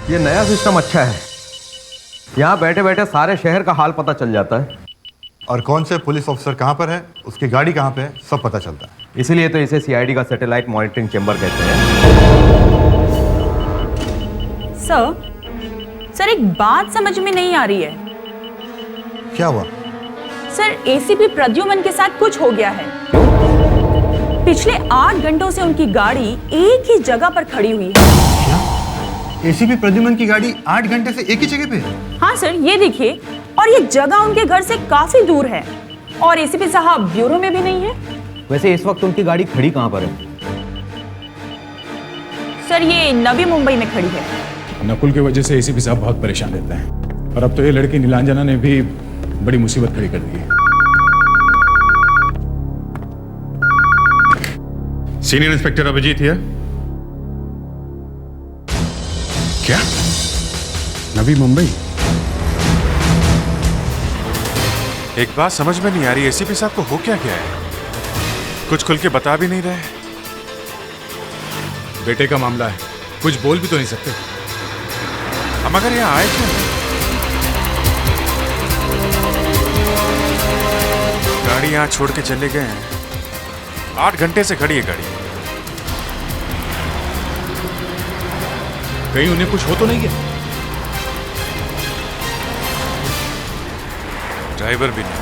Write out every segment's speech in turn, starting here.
ये नया सिस्टम अच्छा है, यहाँ बैठे बैठे सारे शहर का हाल पता चल जाता है। और कौन से पुलिस ऑफिसर कहाँ पर है, उसकी गाड़ी कहाँ पे है, सब पता चलता है। इसीलिए तो इसे सीआईडी का सैटेलाइट मॉनिटरिंग चेंबर कहते हैं। सर एक बात समझ में नहीं आ रही है। क्या हुआ? सर एसीपी प्रद्युमन के साथ कुछ हो गया है। पिछले 8 घंटों से उनकी गाड़ी एक ही जगह पर खड़ी हुई है। क्या? एसीपी प्रद्युमन की गाड़ी 8 घंटे से एक ही जगह पे है? हाँ सर, ये देखिए, और ये जगह उनके घर से काफी दूर है, और एसीपी साहब ब्यूरो में भी नहीं है। वैसे इस वक्त उनकी गाड़ी खड़ी कहाँ पर है? सर ये नवी मुंबई में खड़ी है। नकुल की वजह से एसीपी साहब बहुत परेशान रहते हैं, और अब तो ये लड़की नीलांजना ने भी बड़ी मुसीबत खड़ी कर दी है। सीनियर इंस्पेक्टर अभिजीत है। क्या? नवी मुंबई? एक बात समझ में नहीं आ रही, एसीपी साहब को हो क्या गया है? कुछ खुल के बता भी नहीं रहे। बेटे का मामला है, कुछ बोल भी तो नहीं सकते। हम अगर यहाँ आए क्यों? गाड़ी यहाँ छोड़ के चले गए हैं। 8 घंटे से खड़ी है गाड़ी। कहीं उन्हें कुछ हो तो नहीं गया? ड्राइवर भी नहीं है,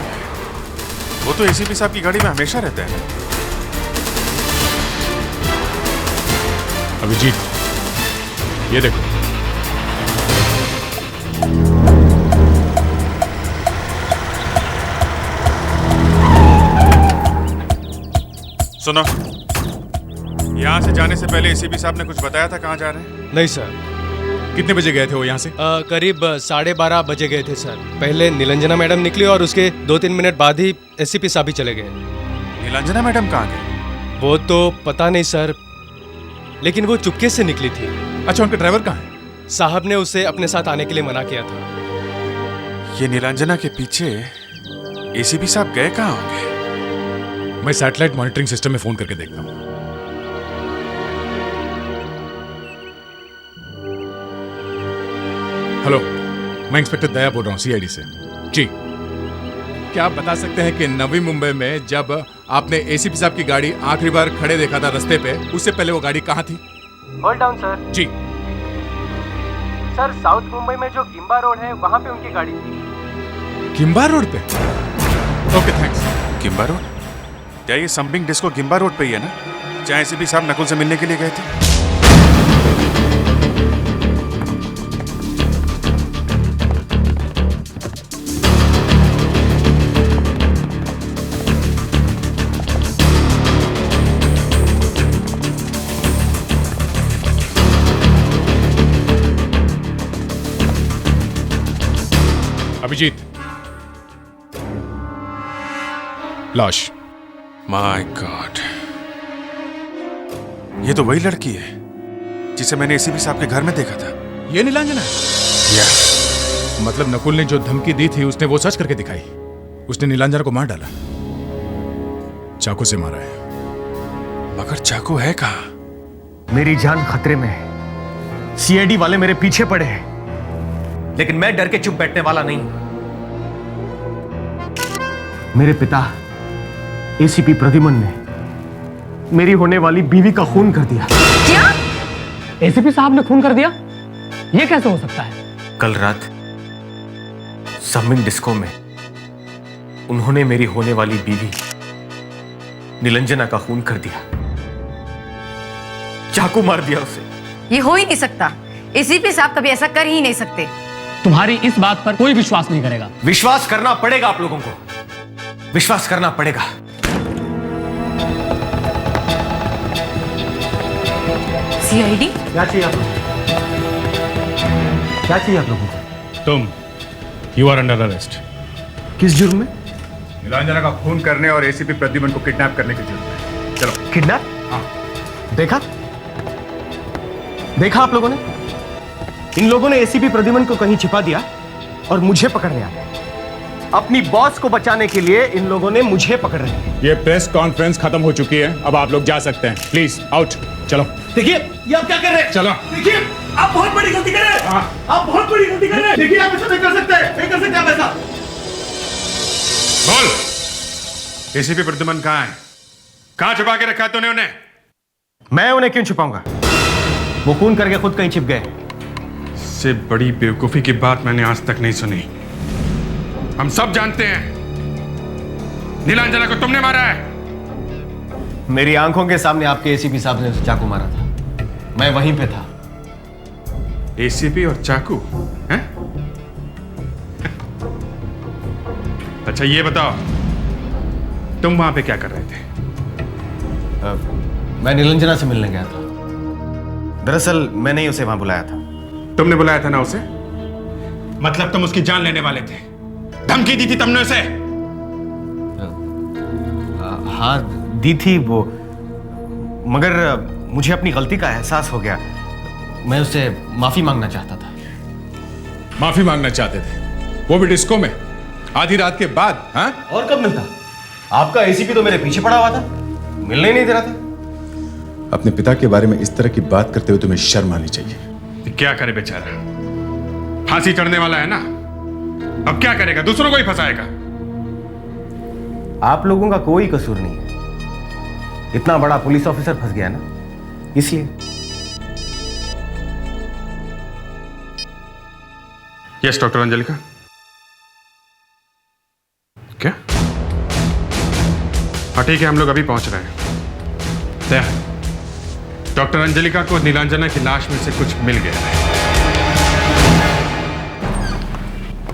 वो तो एसीपी साहब की गाड़ी में हमेशा रहता है। अभिजीत, ये देखो। सुनो, यहाँ से जाने से पहले एसीपी साहब ने कुछ बताया था कहाँ जा रहे हैं? नहीं सर। कितने बजे गए थे वो यहाँ से? करीब 12:30 बजे गए थे सर। पहले नीलांजना मैडम निकली और उसके 2-3 मिनट बाद ही एसीपी साहब भी चले गए। नीलांजना मैडम कहाँ गए? वो तो पता नहीं सर, लेकिन वो चुपके से निकली थी। अच्छा, उनका ड्राइवर कहाँ है? साहब ने उसे अपने साथ आने के लिए मना किया था। ये नीलांजना के पीछे एसीपी साहब गए कहाँ होंगे? मैं सैटेलाइट मॉनिटरिंग सिस्टम में फोन करके देखता हूँ। हेलो, मैं इंस्पेक्टर दया बोल रहा हूँ सीआईडी से। जी, क्या आप बता सकते हैं कि नवी मुंबई में जब आपने एसीपी साहब की गाड़ी आखिरी बार खड़े देखा था रास्ते पे, उससे पहले वो गाड़ी कहाँ थी? Hold down sir. जी सर, साउथ मुंबई में जो गिम्बा रोड है वहाँ पे उनकी गाड़ी थी। गिम्बा रोड पे? Okay, thanks. गिम्बा रोड? क्या ये संपिंग डिस्को गिम्बा रोड पे ही है ना, जहाँ एसीपी साहब नकुल से मिलने के लिए गए थे? अभिजीत, लाश। माय गॉड, ये तो वही लड़की है जिसे मैंने एसीपी साहब के घर में देखा था। ये नीलांजना है? यस। मतलब नकुल ने जो धमकी दी थी उसने वो सच करके दिखाई। उसने नीलांजना को मार डाला, चाकू से मारा है। मगर चाकू है कहाँ? मेरी जान खतरे में है। सीआईडी वाले मेरे पीछे पड़े हैं, लेकिन मैं डर के चुप बैठने वाला नहीं। मेरे पिता एसीपी प्रद्युमन ने मेरी होने वाली बीवी का खून कर दिया। क्या? एसीपी साहब ने खून कर दिया? ये कैसे हो सकता है? कल रात समिंग डिस्को में उन्होंने मेरी होने वाली बीवी नीलांजना का खून कर दिया, चाकू मार दिया उसे। ये हो ही नहीं सकता। एसीपी साहब कभी ऐसा कर ही नहीं सकते। तुम्हारी इस बात पर कोई विश्वास नहीं करेगा। विश्वास करना पड़ेगा, आप लोगों को विश्वास करना पड़ेगा। सीआईडी? क्या चाहिए आप लोगों को? क्या चाहिए आप लोगों को? तुम, यू आर अंडर अरेस्ट। किस जुर्म में? नीलांजना का खून करने और एसीपी प्रद्युमन को किडनैप करने की जुर्म है। चलो। किडनैप? हाँ। देखा देखा आप लोगों ने? इन लोगों ने एसीपी प्रद्युमन को कहीं छिपा दिया और मुझे पकड़ लिया। अपनी बॉस को बचाने के लिए इन लोगों ने मुझे पकड़ लिया। ये प्रेस कॉन्फ्रेंस खत्म हो चुकी है, अब आप लोग जा सकते हैं। Please out. चलो। देखिए, ये आप क्या कर रहे हैं? चलो। देखिए। आप बहुत बड़ी गलती कर रहे हैं। आप बहुत बड़ी गलती कर रहे हैं। देखिए आप ऐसा नहीं कर सकते, नहीं कर सकते आप ऐसा। बोल, एसीपी प्रद्युमन कहाँ है? कहाँ छुपा के रखा है तूने उन्हें? मैं उन्हें क्यों छुपाऊंगा? वो खून करके खुद कहीं छिप गए। इससे बड़ी बेवकूफी की बात मैंने आज तक नहीं सुनी। हम सब जानते हैं नीलांजना को तुमने मारा है। मेरी आंखों के सामने आपके एसीपी साहब ने उसे चाकू मारा था, मैं वहीं पे था। एसीपी और चाकू हैं? अच्छा ये बताओ, तुम वहां पे क्या कर रहे थे? मैं नीलांजना से मिलने गया था। दरअसल मैंने ही उसे वहां बुलाया था। तुमने बुलाया था ना उसे? मतलब तुम उसकी जान लेने वाले थे, धमकी दी थी तुमने उसे? हाँ दी थी वो, मगर मुझे अपनी गलती का एहसास हो गया। मैं उससे माफी मांगना चाहता था। माफी मांगना चाहते थे, वो भी डिस्को में आधी रात के बाद? हाँ, और कब मिलता? आपका एसीपी तो मेरे पीछे पड़ा हुआ था, मिलने ही नहीं दे रहा था। अपने पिता के बारे में इस तरह की बात करते हुए तुम्हें शर्म आनी चाहिए। क्या करे बेचारा, फांसी चढ़ने वाला है ना, अब क्या करेगा? दूसरों को ही फंसाएगा। आप लोगों का कोई कसूर नहीं है, इतना बड़ा पुलिस ऑफिसर फंस गया ना, इसलिए। Yes doctor Anjalika. क्या? हाँ ठीक है, हम लोग अभी पहुंच रहे हैं। डॉक्टर अंजलिका को नीलांजना की लाश में से कुछ मिल गया है।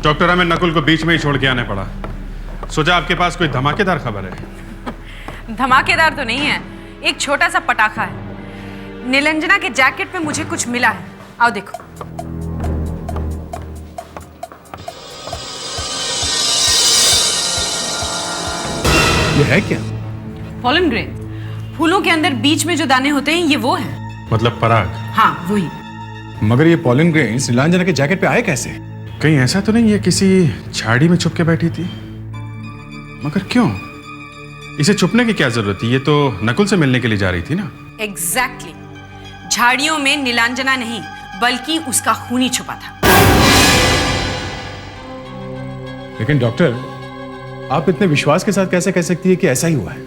डॉक्टर, हमें नकुल को बीच में ही छोड़ के आने पड़ा। सोचा आपके पास कोई धमाकेदार खबर है। धमाकेदार तो नहीं है, एक छोटा सा पटाखा है। नीलांजना के जैकेट पे मुझे कुछ मिला है, आओ देखो। ये है क्या? पॉलन ग्रेन, फूलों के अंदर बीच में जो दाने होते हैं, ये वो है। मतलब पराग? हाँ वही। मगर ये पॉलन ग्रेन्स नीलांजना के जैकेट पे आए कैसे? कहीं ऐसा तो नहीं है किसी झाड़ी में छुप के बैठी थी? मगर क्यों? इसे छुपने की क्या जरूरत थी? ये तो नकुल से मिलने के लिए जा रही थी ना। एग्जैक्टली। झाड़ियों में नीलांजना नहीं, बल्कि उसका खून ही छुपा था। लेकिन डॉक्टर, आप इतने विश्वास के साथ कैसे कह सकती है कि ऐसा ही हुआ है?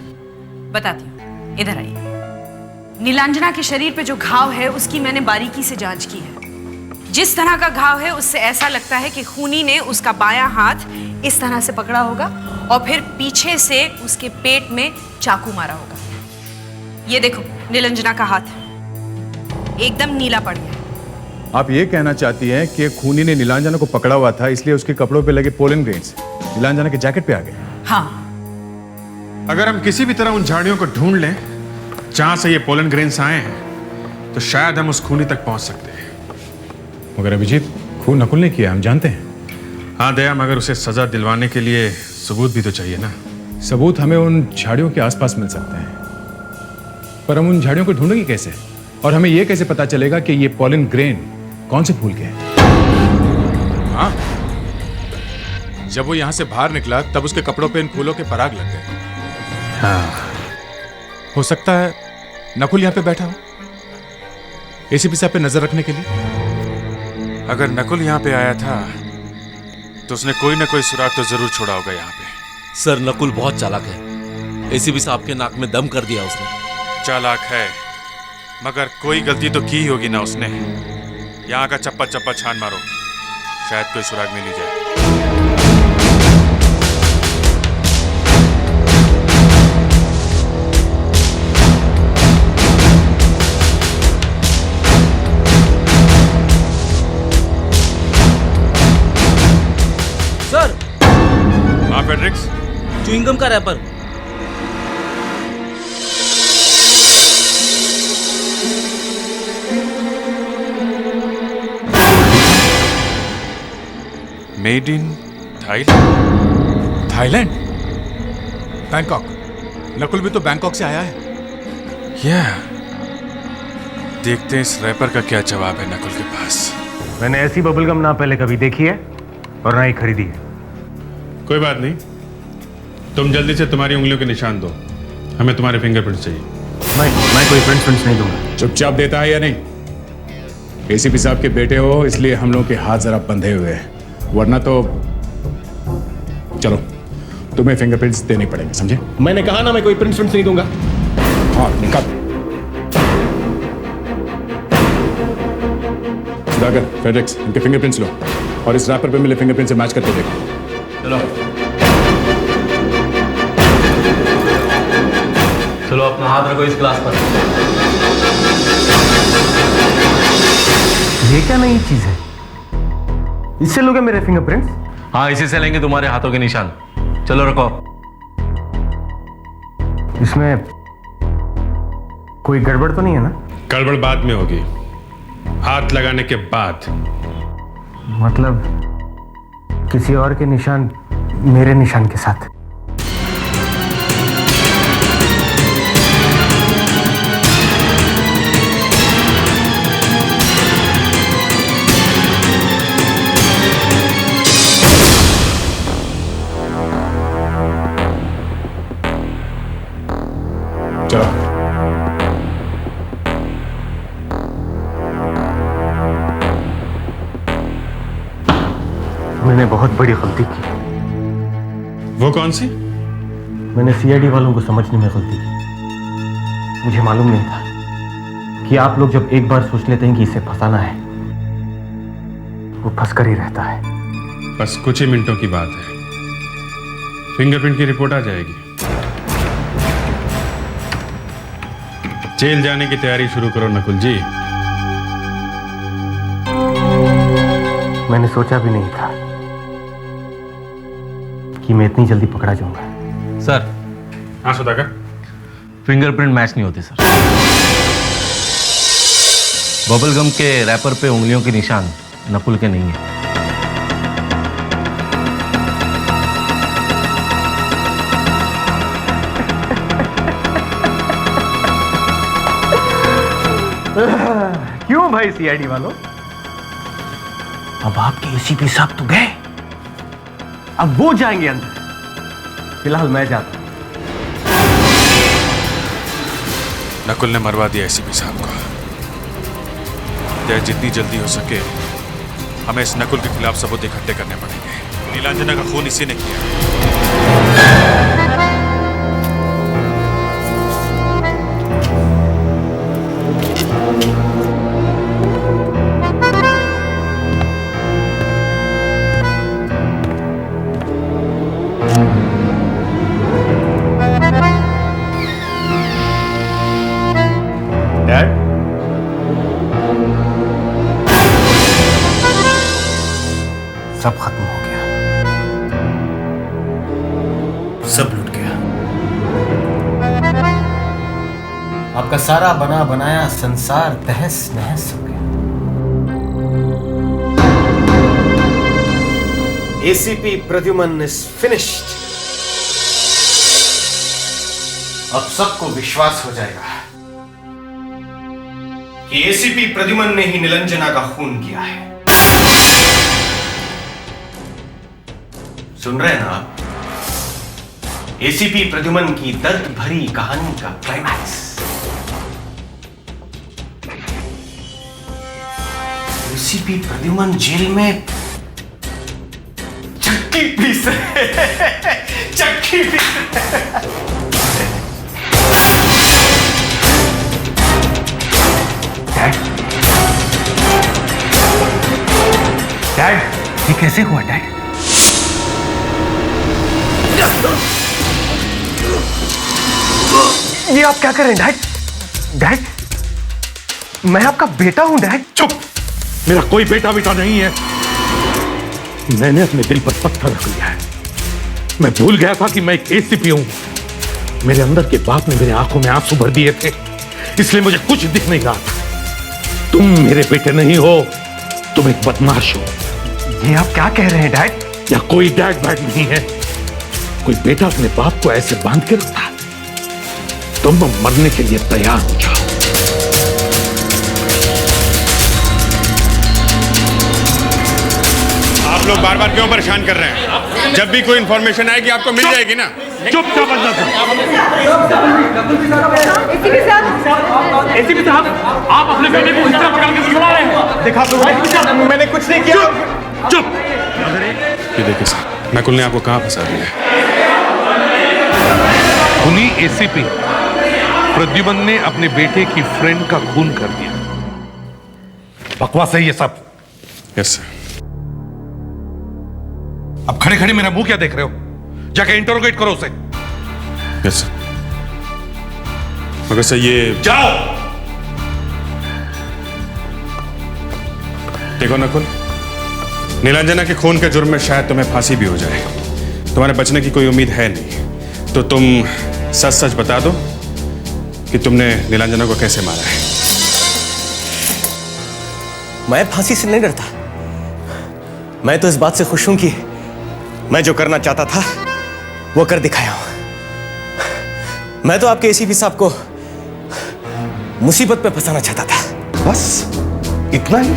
बताती हूँ, इधर आइए। नीलांजना के शरीर पे जो घाव है, उसकी मैंने बारीकी से जांच की है। जिस तरह का घाव है, उससे ऐसा लगता है कि खूनी ने उसका बायां हाथ इस तरह से पकड़ा होगा और फिर पीछे से उसके पेट में चाकू मारा होगा। ये देखो, नीलांजना का हाथ एकदम नीला पड़ गया। आप ये कहना चाहती हैं कि खूनी ने नीलांजना को पकड़ा हुआ था, इसलिए उसके कपड़ों पे लगे पोलन ग्रेन्स नीलांजना के जैकेट पे आ गए? हाँ। अगर हम किसी भी तरह उन झाड़ियों को ढूंढ लें जहां से ये पोलन ग्रेन्स आए हैं, तो शायद हम उस खूनी तक पहुंच सकते हैं। मगर अभिजीत, खून नकुल ने किया, हम जानते हैं। हाँ दया, मगर उसे सजा दिलवाने के लिए सबूत भी तो चाहिए ना। सबूत हमें उन झाड़ियों के आसपास मिल सकते हैं, पर हम उन झाड़ियों को ढूंढेंगे कैसे? और हमें यह कैसे पता चलेगा कि ये पोलन ग्रेन कौन से फूल के हैं? हाँ, जब वो यहां से बाहर निकला तब उसके कपड़ों पे इन फूलों के पराग लग गए। हाँ, हो सकता है नकुल यहां पे बैठा हो, एसीपी साहब पे नजर रखने के लिए। अगर नकुल यहाँ पे आया था तो उसने कोई ना कोई सुराग तो जरूर छोड़ा होगा यहाँ पे। सर, नकुल बहुत चालाक है। एसीपी साहब के नाक में दम कर दिया उसने। चालाक है, मगर कोई गलती तो की होगी ना उसने। यहाँ का चप्पा चप्पा छान मारो, शायद कोई सुराग मिल ही जाए। सर, हाँ फेडरिक्स, च्युइंगम का रैपर। Made in Thailand. Thailand? Bangkok? Nakul भी तो बैंकॉक से आया है। देखते हैं इस रैपर का क्या जवाब है नकुल के पास। मैंने ऐसी बबलगम ना पहले कभी देखी है और ना ही खरीदी है। कोई बात नहीं, तुम जल्दी से तुम्हारी उंगलियों के निशान दो, हमें तुम्हारे फिंगरप्रिंट चाहिए। मैं कोई प्रिंट्स नहीं दूंगा। चुपचाप देता है या नहीं? एसीपी साहब के बेटे हो इसलिए हम लोग के हाथ जरा बंधे हुए हैं, वरना तो चलो तुम्हें फिंगरप्रिंट्स देने पड़ेंगे, समझे? मैंने कहा ना मैं कोई प्रिंट्स नहीं दूंगा। हाँ निकाल। सुधाकर, फेडेक्स, इनके फिंगरप्रिंट्स लो और इस रैपर पे मिले फिंगरप्रिंट से मैच करके देखो। चलो चलो अपना हाथ रखो इस ग्लास पर। ये क्या नई चीज है? इससे लोगे मेरे फिंगरप्रिंट्स? हाँ इसी से लेंगे तुम्हारे हाथों के निशान। चलो रखो। इसमें कोई गड़बड़ तो नहीं है ना? गड़बड़ बाद में होगी, हाथ लगाने के बाद। मतलब किसी और के निशान मेरे निशान के साथ? चलो मैंने बहुत बड़ी गलती की। वो कौन सी? मैंने सीआईडी वालों को समझने में गलती की। मुझे मालूम नहीं था कि आप लोग जब एक बार सोच लेते हैं कि इसे फंसाना है, वो फंस कर ही रहता है। बस कुछ ही मिनटों की बात है, फिंगरप्रिंट की रिपोर्ट आ जाएगी। जेल जाने की तैयारी शुरू करो नकुल जी। मैंने सोचा भी नहीं था कि मैं इतनी जल्दी पकड़ा जाऊंगा। सर। हाँ सुधाकर। फिंगरप्रिंट मैच नहीं होते सर। बबल गम के रैपर पे उंगलियों के निशान नकुल के नहीं है। क्यों भाई सीआईडी वालों? अब आपके एसीपी साहब तो गए, अब वो जाएंगे अंदर। फिलहाल मैं जाता हूं। नकुल ने मरवा दिया एसीपी साहब को। जितनी जल्दी हो सके हमें इस नकुल के खिलाफ सबूत इकट्ठे करने पड़ेंगे। नीलांजना का खून इसी ने किया। डैड, सब खत्म हो गया, सब लुट गया। आपका सारा बना बनाया संसार तहस नहस हो गया। ACP Pradyuman is finished. अब सबको विश्वास हो जाएगा कि एसीपी प्रद्युमन ने ही निलंजना का खून किया है। सुन रहे हैं ना आप? एसीपी प्रद्युमन की दर्द भरी कहानी का क्लाइमैक्स। एसीपी प्रद्युमन जेल में चक्की पीस रहे हैं, चक्की पीस रहे हैं। डैड, ये कैसे हुआ डैड? ये आप क्या कर रहे हैं डैड? डैड, मैं आपका बेटा हूं डैड। चुप! मेरा कोई बेटा बेटा नहीं है। मैंने अपने दिल पर पत्थर रख लिया है। मैं भूल गया था कि मैं एक एसीपी हूं। मेरे अंदर के बाप ने मेरे आंखों में आंसू भर दिए थे, इसलिए मुझे कुछ दिख नहीं रहा था। तुम मेरे बेटे नहीं हो, तुम एक बदमाश हो। ये आप क्या कह रहे हैं डैड? या कोई डैड बैड नहीं है। कोई बेटा अपने बाप को ऐसे बांध के रखता है? तुम मरने के लिए तैयार हो जाओ। आप लोग बार बार क्यों परेशान कर रहे हैं? जब भी कोई इंफॉर्मेशन आएगी आपको मिल जाएगी ना। चुपचाप अंदर से। एसीपी साहब, आप अपने बेटे को इस तरह पकड़ के क्यों ला रहे हैं? देखा तो मैंने कुछ नहीं किया। चुप। ये देखिए सर, नकुल ने आपको कहाँ फंसा दिया है? उन्हीं एसीपी प्रद्युमन ने अपने बेटे की फ्रेंड का खून कर दिया। बकवास है ये सब। Yes sir. अब खड़े खड़े मेरा मुंह क्या देख रहे हो? जाके इंटरोगेट करो उसे। Yes sir. मगर सर ये जाओ। देखो नकुल, नीलांजना के खून के जुर्म में शायद तुम्हें फांसी भी हो जाए। तुम्हारे बचने की कोई उम्मीद है नहीं, तो तुम सच सच बता दो कि तुमने नीलांजना को कैसे मारा है। मैं फांसी से नहीं डरता। मैं तो इस बात से खुश हूं कि मैं जो करना चाहता था वो कर दिखाया हूं। मैं तो आपके एसीपी साहब को मुसीबत पे फंसाना चाहता था। बस इतना ही?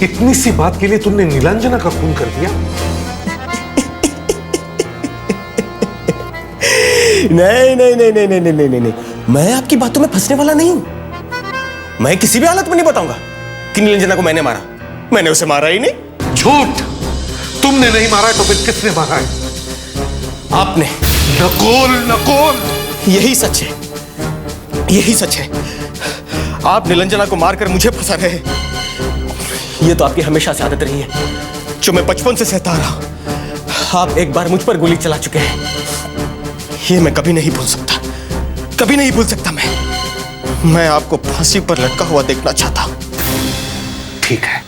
इतनी सी बात के लिए तुमने नीलांजना का खून कर दिया? नहीं नहीं नहीं नहीं नहीं नहीं नहीं, मैं आपकी बातों में फंसने वाला नहीं हूं। मैं किसी भी हालत में नहीं बताऊंगा कि नीलांजना को मैंने मारा। मैंने उसे मारा ही नहीं। झूठ। तुमने नहीं मारा है तो फिर किसने मारा है? आपने। नकुल, नकुल। यही सच है, यही सच है। आप नीलांजना को मारकर मुझे फंसा रहे हैं। यह तो आपकी हमेशा से आदत रही है, जो मैं बचपन से सहता रहा हूं। आप एक बार मुझ पर गोली चला चुके हैं। यह मैं कभी नहीं भूल सकता, कभी नहीं भूल सकता। मैं आपको फांसी पर लटका हुआ देखना चाहता हूं। ठीक है,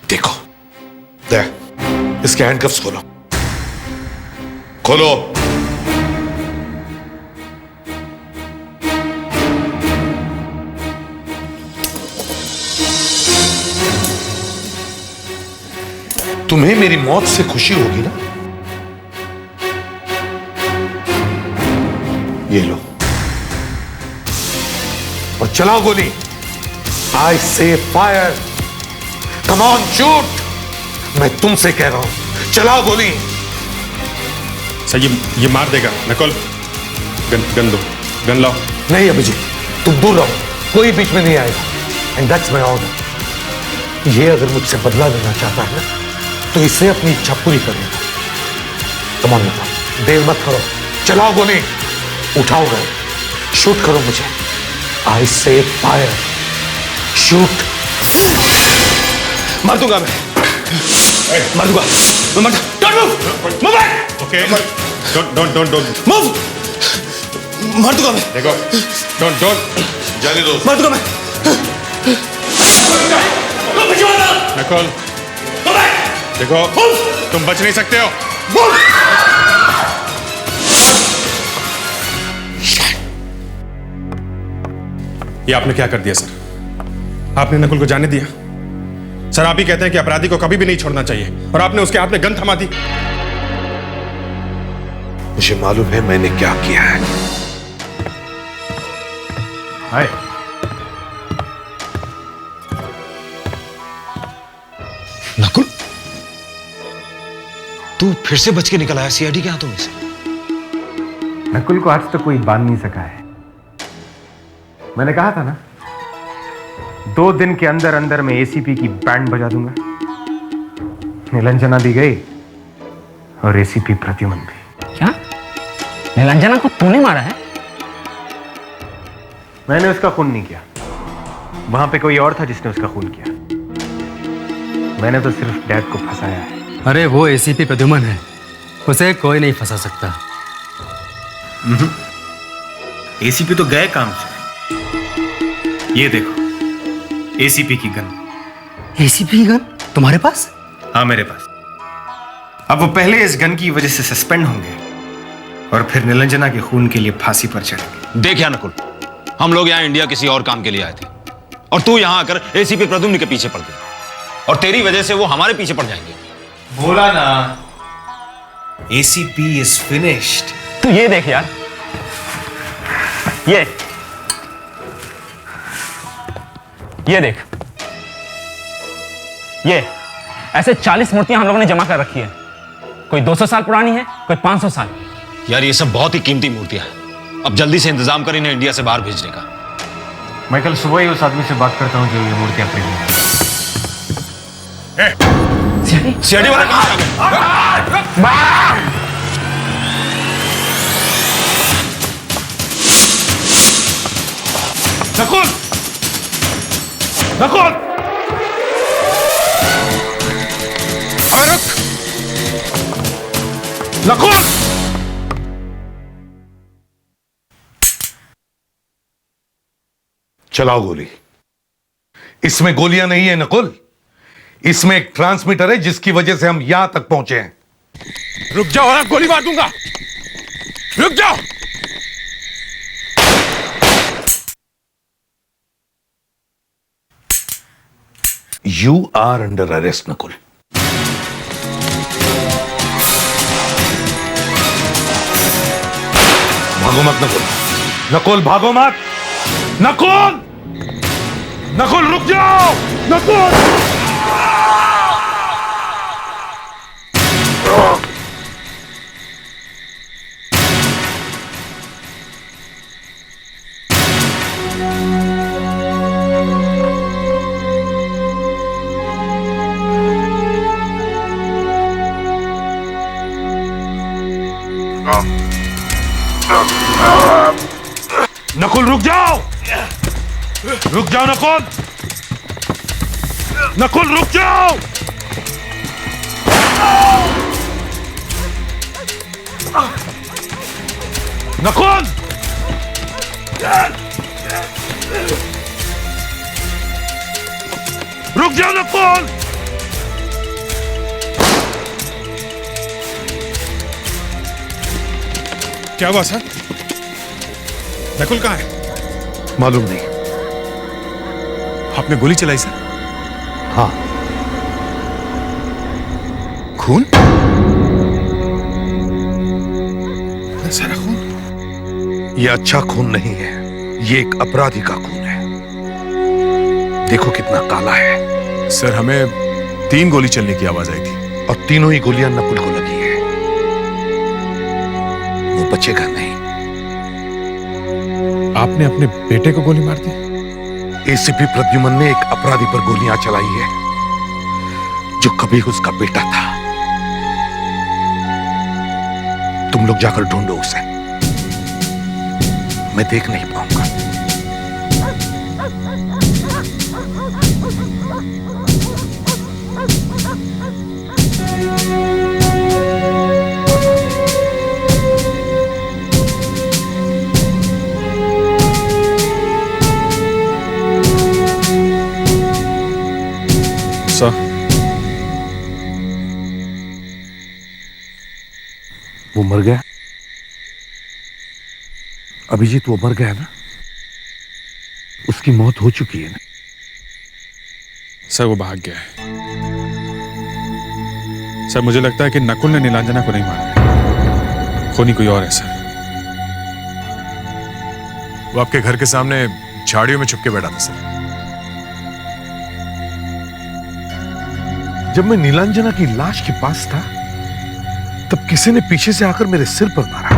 देखो। दे, इसके हैंडकफ्स खोलो, खोलो। तुम्हें मेरी मौत से खुशी होगी ना? ये लो और चलाओ गोली। आई से फायर। Come on, shoot. मैं तुमसे कह रहा हूं, चलाओ गोली। सर ये मार देगा। नकुल, गन दो, गन लाओ। नहीं अभिजीत, तुम दूर रहो, कोई बीच में नहीं आएगा। And that's my order. ये अगर मुझसे बदला लेना चाहता है तो इसे अपनी इच्छा पूरी करेगा। कम ऑन नकुल, देर मत करो, चलाओ गोली। उठाओ गए, शूट करो मुझे। आई से फायर, शूट। मार दूंगा मैं, मार दूंगा। Don't move, move back. Okay, don't move. मार दूंगा मैं। देखो, डोंट जाने दो। मार दूंगा मैं। नकुल, देखो, तुम बच नहीं सकते हो। ये आपने क्या कर दिया सर? आपने नकुल को जाने दिया। सर, आप ही कहते हैं कि अपराधी को कभी भी नहीं छोड़ना चाहिए, और आपने उसके हाथ में गन थमा दी। मुझे मालूम है मैंने क्या किया है। हाय। नकुल, तू फिर से बच के निकल आया सीआईडी के हाथों में से। नकुल को आज तक कोई बांध नहीं सका है। मैंने कहा था ना, 2 दिन के अंदर अंदर मैं एसीपी की बैंड बजा दूंगा। नीलांजना भी गई और एसीपी प्रद्युमन भी। क्या? नीलांजना को तूने मारा है? मैंने उसका खून नहीं किया। वहां पे कोई और था जिसने उसका खून किया। मैंने तो सिर्फ डैड को फंसाया है। अरे वो एसीपी प्रद्युमन है, उसे कोई नहीं फंसा सकता। एसीपी तो गए काम से। ये देखो, एसीपी की गन। एसीपी गन तुम्हारे पास? हाँ, मेरे पास। अब वो पहले इस गन की वजह से सस्पेंड होंगे और फिर नीलांजना के खून के लिए फांसी पर चढ़ेंगे। देखिए नकुल, हम लोग यहाँ इंडिया किसी और काम के लिए आए थे, और तू यहाँ आकर एसीपी प्रद्युम्न के पीछे पड़ गया, और तेरी वजह से वो हमारे पीछे पड़ जाएंगे। बोला ना, एसीपी इज फिनिश्ड। तू ये देख यार, ये देख, ये ऐसे 40 मूर्तियां हम लोगों ने जमा कर रखी है। कोई 200 साल पुरानी है, कोई 500 साल। यार ये सब बहुत ही कीमती मूर्तियां हैं। अब जल्दी से इंतजाम कर इन्हें इंडिया से बाहर भेजने का। मैं कल सुबह ही उस आदमी से बात करता हूँ जो ये मूर्तियां खरीदी। सीआईडी वाला कहाँ आ गए? नकुल! नकुल! अबे रुक! नकुल! चलाओ गोली। इसमें गोलियां नहीं है नकुल, इसमें एक ट्रांसमीटर है जिसकी वजह से हम यहां तक पहुंचे हैं। रुक जाओ और गोली मार दूंगा। रुक जाओ। You are under arrest, Nakul. भागो मत नकुल, नकुल भागो मत, नकुल, नकुल रुक जाओ, नकुल। नकुल रुक जाओ, रुक जाओ नकुल, नकुल रुक जाओ। नकुल रुक जाओ नकुल। क्या हुआ सर? नकुल कहाँ है? मालूम नहीं। आपने गोली चलाई सर? हाँ। खून? सारा खून? ये अच्छा खून नहीं है, ये एक अपराधी का खून है। देखो कितना काला है। सर हमें 3 गोली चलने की आवाज आई थी और तीनों ही गोलियां नकुल को लगी है। वो बचेगा नहीं। आपने अपने बेटे को गोली मार दी? एसीपी प्रद्युमन ने एक अपराधी पर गोलियां चलाई है जो कभी उसका बेटा था। तुम लोग जाकर ढूंढो उसे, मैं देख नहीं पाऊंगा। वो मर गया? अभिजीत वो मर गया ना? उसकी मौत हो चुकी है ना? सर वो भाग गया है। सर मुझे लगता है कि नकुल ने नीलांजना को नहीं मारा है, खूनी कोई और है सर। वो आपके घर के सामने झाड़ियों में छुप के बैठा था सर। जब मैं नीलांजना की लाश के पास था तब किसी ने पीछे से आकर मेरे सिर पर मारा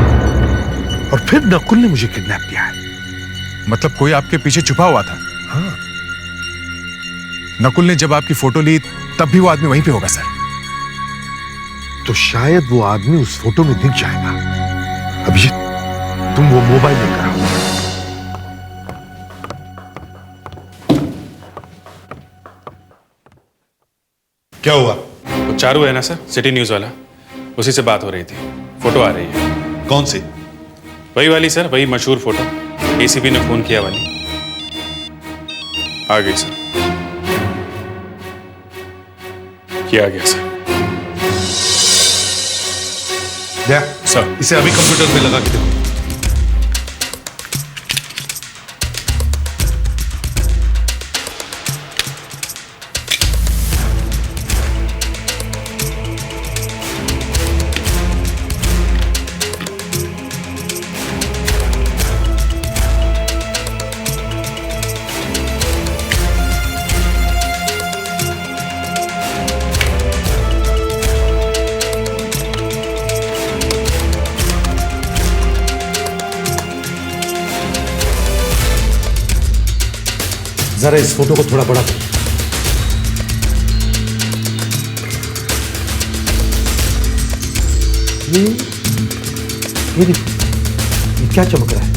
और फिर नकुल ने मुझे किडनैप किया है। मतलब कोई आपके पीछे छुपा हुआ था? हाँ। नकुल ने जब आपकी फोटो ली तब भी वो आदमी वहीं पे होगा सर। तो शायद वो आदमी उस फोटो में दिख जाएगा। अभिजीत तुम वो मोबाइल लेकर आओ। क्या हुआ? वो चारू है ना सर, सिटी न्यूज वाला, उसी से बात हो रही थी। फोटो आ रही है। कौन सी? वही वाली सर, वही मशहूर फोटो, एसीपी ने फोन किया वाली। आ गई सर, ये आ गया सर। सर इसे अभी कंप्यूटर में लगा के देखो। जरा इस फोटो को थोड़ा बड़ा करो। ये देखो, ये क्या चमक रहा है?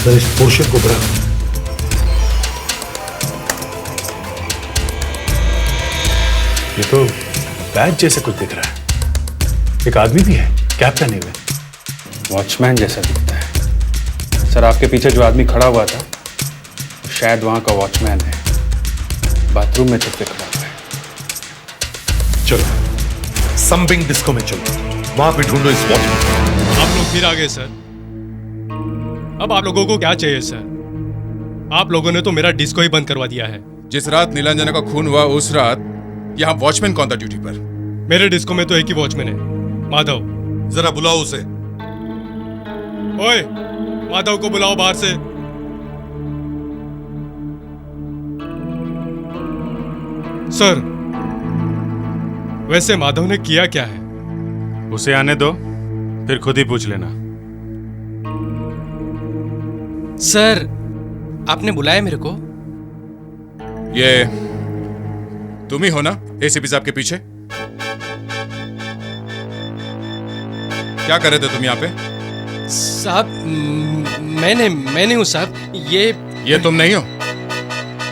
जरा इस पोर्शन को बड़ा करो। ये तो बैज जैसे कुछ दिख रहा है। एक आदमी भी है कैप पहने हुए। वॉचमैन जैसा दिखता है। सर, आपके पीछे जो आदमी खड़ा हुआ था शायद वहां का वॉचमैन है। बाथरूम में छुप के खड़ा हुआ है। चलो समबिंग डिस्को में चलो, वहां पे ढूंढो इस वॉचमैन। आप लोग फिर आ गए सर। अब आप लोगों को क्या चाहिए सर? आप लोगों ने तो मेरा डिस्को ही बंद करवा दिया है। जिस रात नीलांजना का खून हुआ उस रात यहाँ वॉचमैन कौन था ड्यूटी पर? मेरे डिस्को में तो एक ही वॉचमैन है, माधव। जरा बुलाओ उसे। ओए, माधव को बुलाओ बाहर से। सर, वैसे माधव ने किया क्या है? उसे आने दो, फिर खुद ही पूछ लेना। सर, आपने बुलाया मेरे को? ये तुम ही हो ना एसीपी साहब के पीछे? क्या कर रहे थे तुम यहाँ पे? साहब, मैंने हूँ साहब। ये तुम नहीं हो?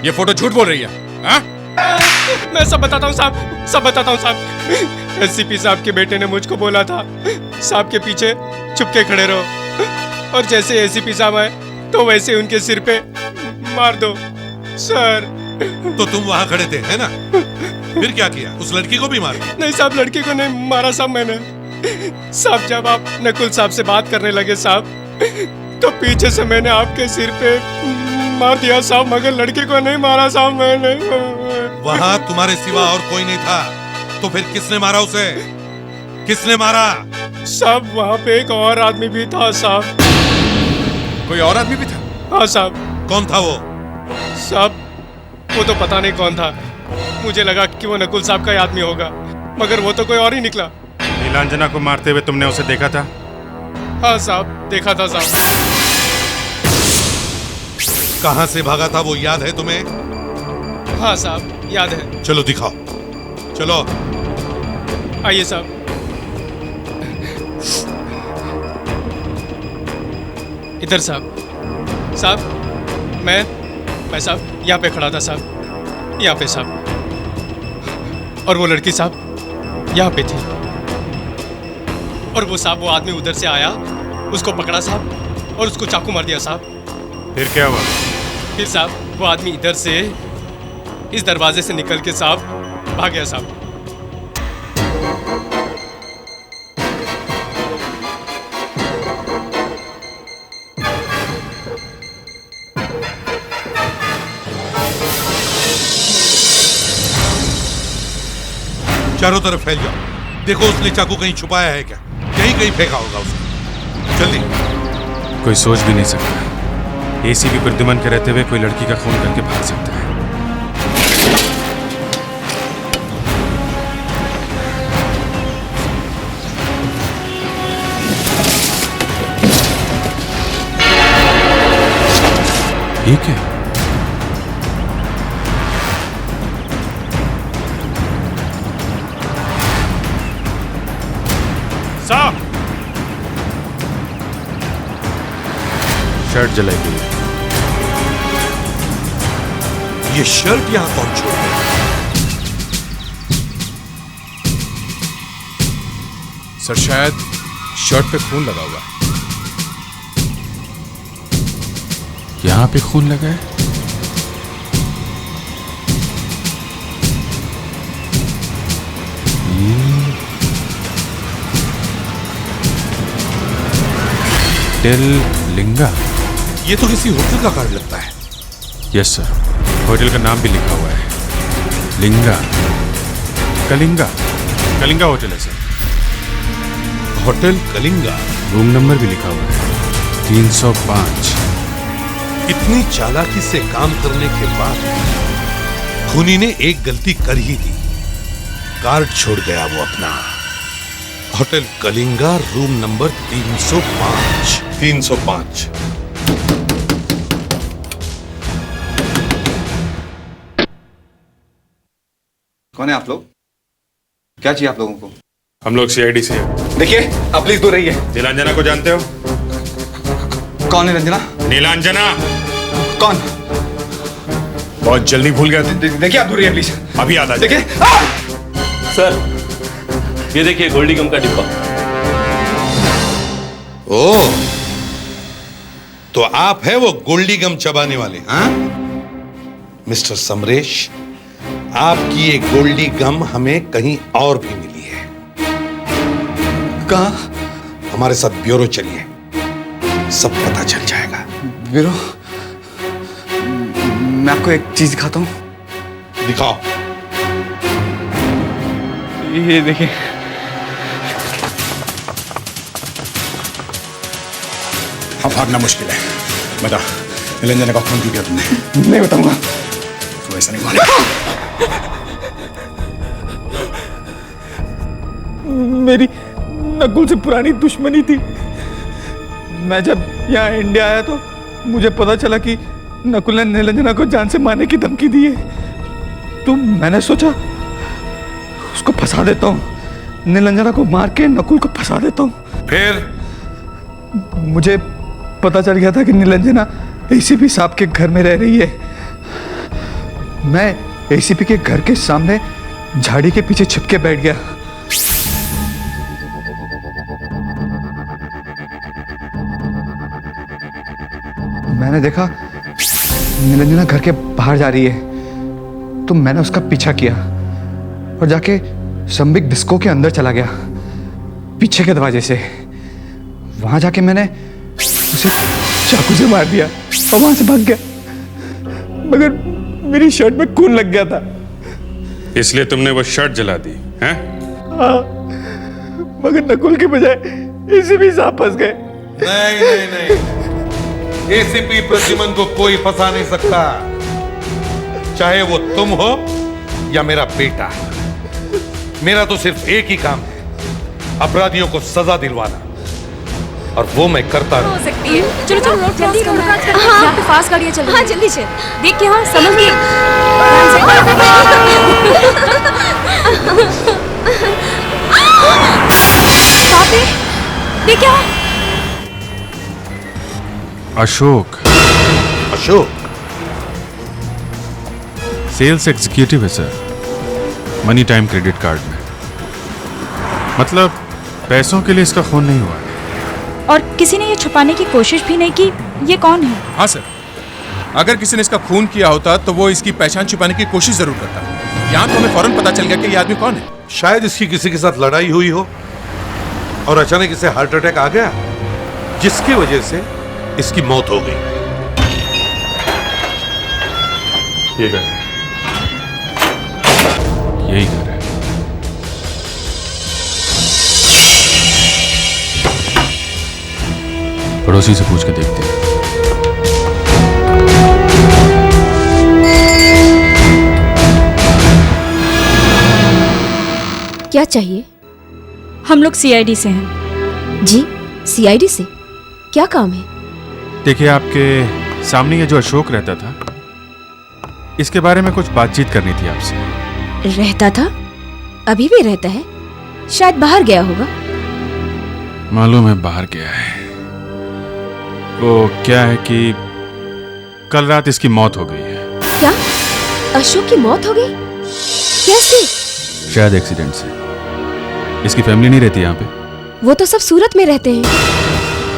ये फोटो झूठ बोल रही है, हाँ? मैं सब बताता हूँ साहब, सब बताता हूँ साहब। एसीपी साहब के बेटे ने मुझको बोला था साहब के पीछे छुप के खड़े रहो, और जैसे एसीपी साहब आए तो वैसे उनके सिर पे मार दो। सर, तो तुम वहां खड़े थे, है ना? फिर क्या किया? उस लड़की को भी मारा? नहीं साहब, लड़की को नहीं मारा साहब मैंने। साहब, जब आप नकुल साहब से बात करने लगे साहब, तो पीछे से मैंने आपके सिर पे मार दिया साहब, मगर लड़की को नहीं मारा साहब मैंने। वहां तुम्हारे सिवा और कोई नहीं था, तो फिर किसने मारा उसे? किसने मारा? साहब, वहाँ पे एक और आदमी भी था साहब। कोई और आदमी भी था? हाँ साहब। कौन था वो? साहब, वो तो पता नहीं कौन था। मुझे लगा कि वो नकुल साहब का ही आदमी होगा, मगर वो तो कोई और ही निकला। नीलांजना को मारते हुए तुमने उसे देखा था? हाँ साहब, देखा था साहब। कहां से भागा था वो याद है तुम्हें? हाँ साहब, याद है। चलो दिखाओ, चलो। आइए साहब। इधर साहब। साहब, मैं साहब यहाँ पे खड़ा था साहब, यहाँ पे साहब। और वो लड़की साहब यहाँ पे थी, और वो साहब, वो आदमी उधर से आया, उसको पकड़ा साहब, और उसको चाकू मार दिया साहब। फिर क्या हुआ? फिर साहब, वो आदमी इधर से इस दरवाजे से निकल के साहब भाग गया साहब। चारों तरफ फैल जाओ, देखो उसने चाकू कहीं छुपाया है क्या? कहीं फेंका होगा उसने। जल्दी। कोई सोच भी नहीं सकता एसीपी प्रद्युमन के रहते हुए कोई लड़की का खून करके भाग सकता है। ठीक है। साहब, शर्ट जलाई गई। ये शर्ट यहां कौन छोड़ गया? सर, शायद शर्ट पे खून लगा हुआ है। यहां पे खून लगा है? होटल लिंगा। ये तो किसी होटल का कार्ड लगता है। यस सर, होटल का नाम भी लिखा हुआ है, लिंगा। कलिंगा होटल है sir. Hotel Kalinga. Room number भी लिखा हुआ है 305। इतनी चालाकी से काम करने के बाद खूनी ने एक गलती कर ही दी, कार्ड छोड़ गया वो अपना। Hotel Kalinga, room number 305। कौन है आप लोग? क्या चाहिए आप लोगों को? हम लोग सीआईडी से हैं। देखिए, आप प्लीज दूर रहिए। नीलांजना को जानते हो? कौन है रंजना? नीलांजना कौन? बहुत जल्दी भूल गए थे। देखिए, आप दूर रहिए प्लीज। अभी याद आ जाए। देखिए, सर, ये देखिए गोल्डी गम का डिब्बा। ओ, तो आप है वो गोल्डी गम चबाने वाले, हाँ? मिस्टर समरेश, आपकी ये गोल्डी गम हमें कहीं और भी मिली है। कहाँ? हमारे साथ ब्यूरो चलिए, सब पता चल जाएगा। ब्यूरो? मैं आपको एक चीज दिखाता हूँ। दिखाओ। ये देखिए। अब भागना मुश्किल है। बता, निलंजना का खून क्यों किया तुमने? नहीं बताऊंगा। तू ऐसा नहीं मानेगा। मेरी नकुल से पुरानी दुश्मनी थी। मैं जब यहाँ इंडिया आया तो मुझे पता चला कि नकुल ने निलंजना को जान से मारने की धमकी दी है। तो मैंने सोचा उसको फंसा देता हूँ, निलंजना को मार के नकुल को फंसा देता हूँ। फिर मुझे पता चल गया था कि निलंजना एसीपी साहब के घर में रह रही है। मैं एसीपी के घर के सामने झाड़ी के पीछे छिप के बैठ गया। मैंने देखा निलंजना घर के बाहर जा रही है, तो मैंने उसका पीछा किया और जाके संबिक डिस्को के अंदर चला गया, पीछे के दरवाजे से। वहां जाके मैंने उसे चाकू से मार दिया और वहां से भाग गया, मगर मेरी शर्ट में खून लग गया था। इसलिए तुमने वो शर्ट जला दी, हैं? हाँ, मगर नकुल के बजाय एसीपी साहब फंस गए। नहीं नहीं नहीं, एसीपी प्रद्युमन को कोई फंसा नहीं सकता, चाहे वो तुम हो या मेरा बेटा। मेरा तो सिर्फ एक ही काम है, अपराधियों को सजा दिलवाना, और वो मैं करता रहूं। हो सकती है। चलो चलो जल्दी रोड क्रॉस करते हैं। यहाँ पे फास्ट गाड़ियाँ चल रही हैं। हाँ जल्दी से। देख के हाँ समझ गई। पापी, देख क्या? अशोक। अशोक सेल्स एग्जीक्यूटिव है sir, money time credit card में। मतलब पैसों के लिए इसका खून नहीं हुआ। और किसी ने ये छुपाने की कोशिश भी नहीं की ये कौन है? हाँ सर, अगर किसी ने इसका खून किया होता तो वो इसकी पहचान छुपाने की कोशिश जरूर करता। यहाँ तो हमें फौरन पता चल गया कि ये आदमी कौन है। शायद इसकी किसी के साथ लड़ाई हुई हो और अचानक इसे हार्ट अटैक आ गया, जिसकी वजह से इसकी मौत हो गई। ये घर है। यही घर है। पड़ोसी से पूछ के देखते हैं। क्या चाहिए? हम लोग सीआईडी से हैं। जी, सीआईडी से? क्या काम है? देखिए, आपके सामने ये जो अशोक रहता था, इसके बारे में कुछ बातचीत करनी थी आपसे। रहता था? अभी भी रहता है? शायद बाहर गया होगा। मालूम है बाहर गया है। वो क्या है कि कल रात इसकी मौत हो गई है। क्या? अशोक की मौत हो गई? कैसे? शायद एक्सीडेंट से। इसकी फैमिली नहीं रहती यहाँ पे। वो तो सब सूरत में रहते हैं।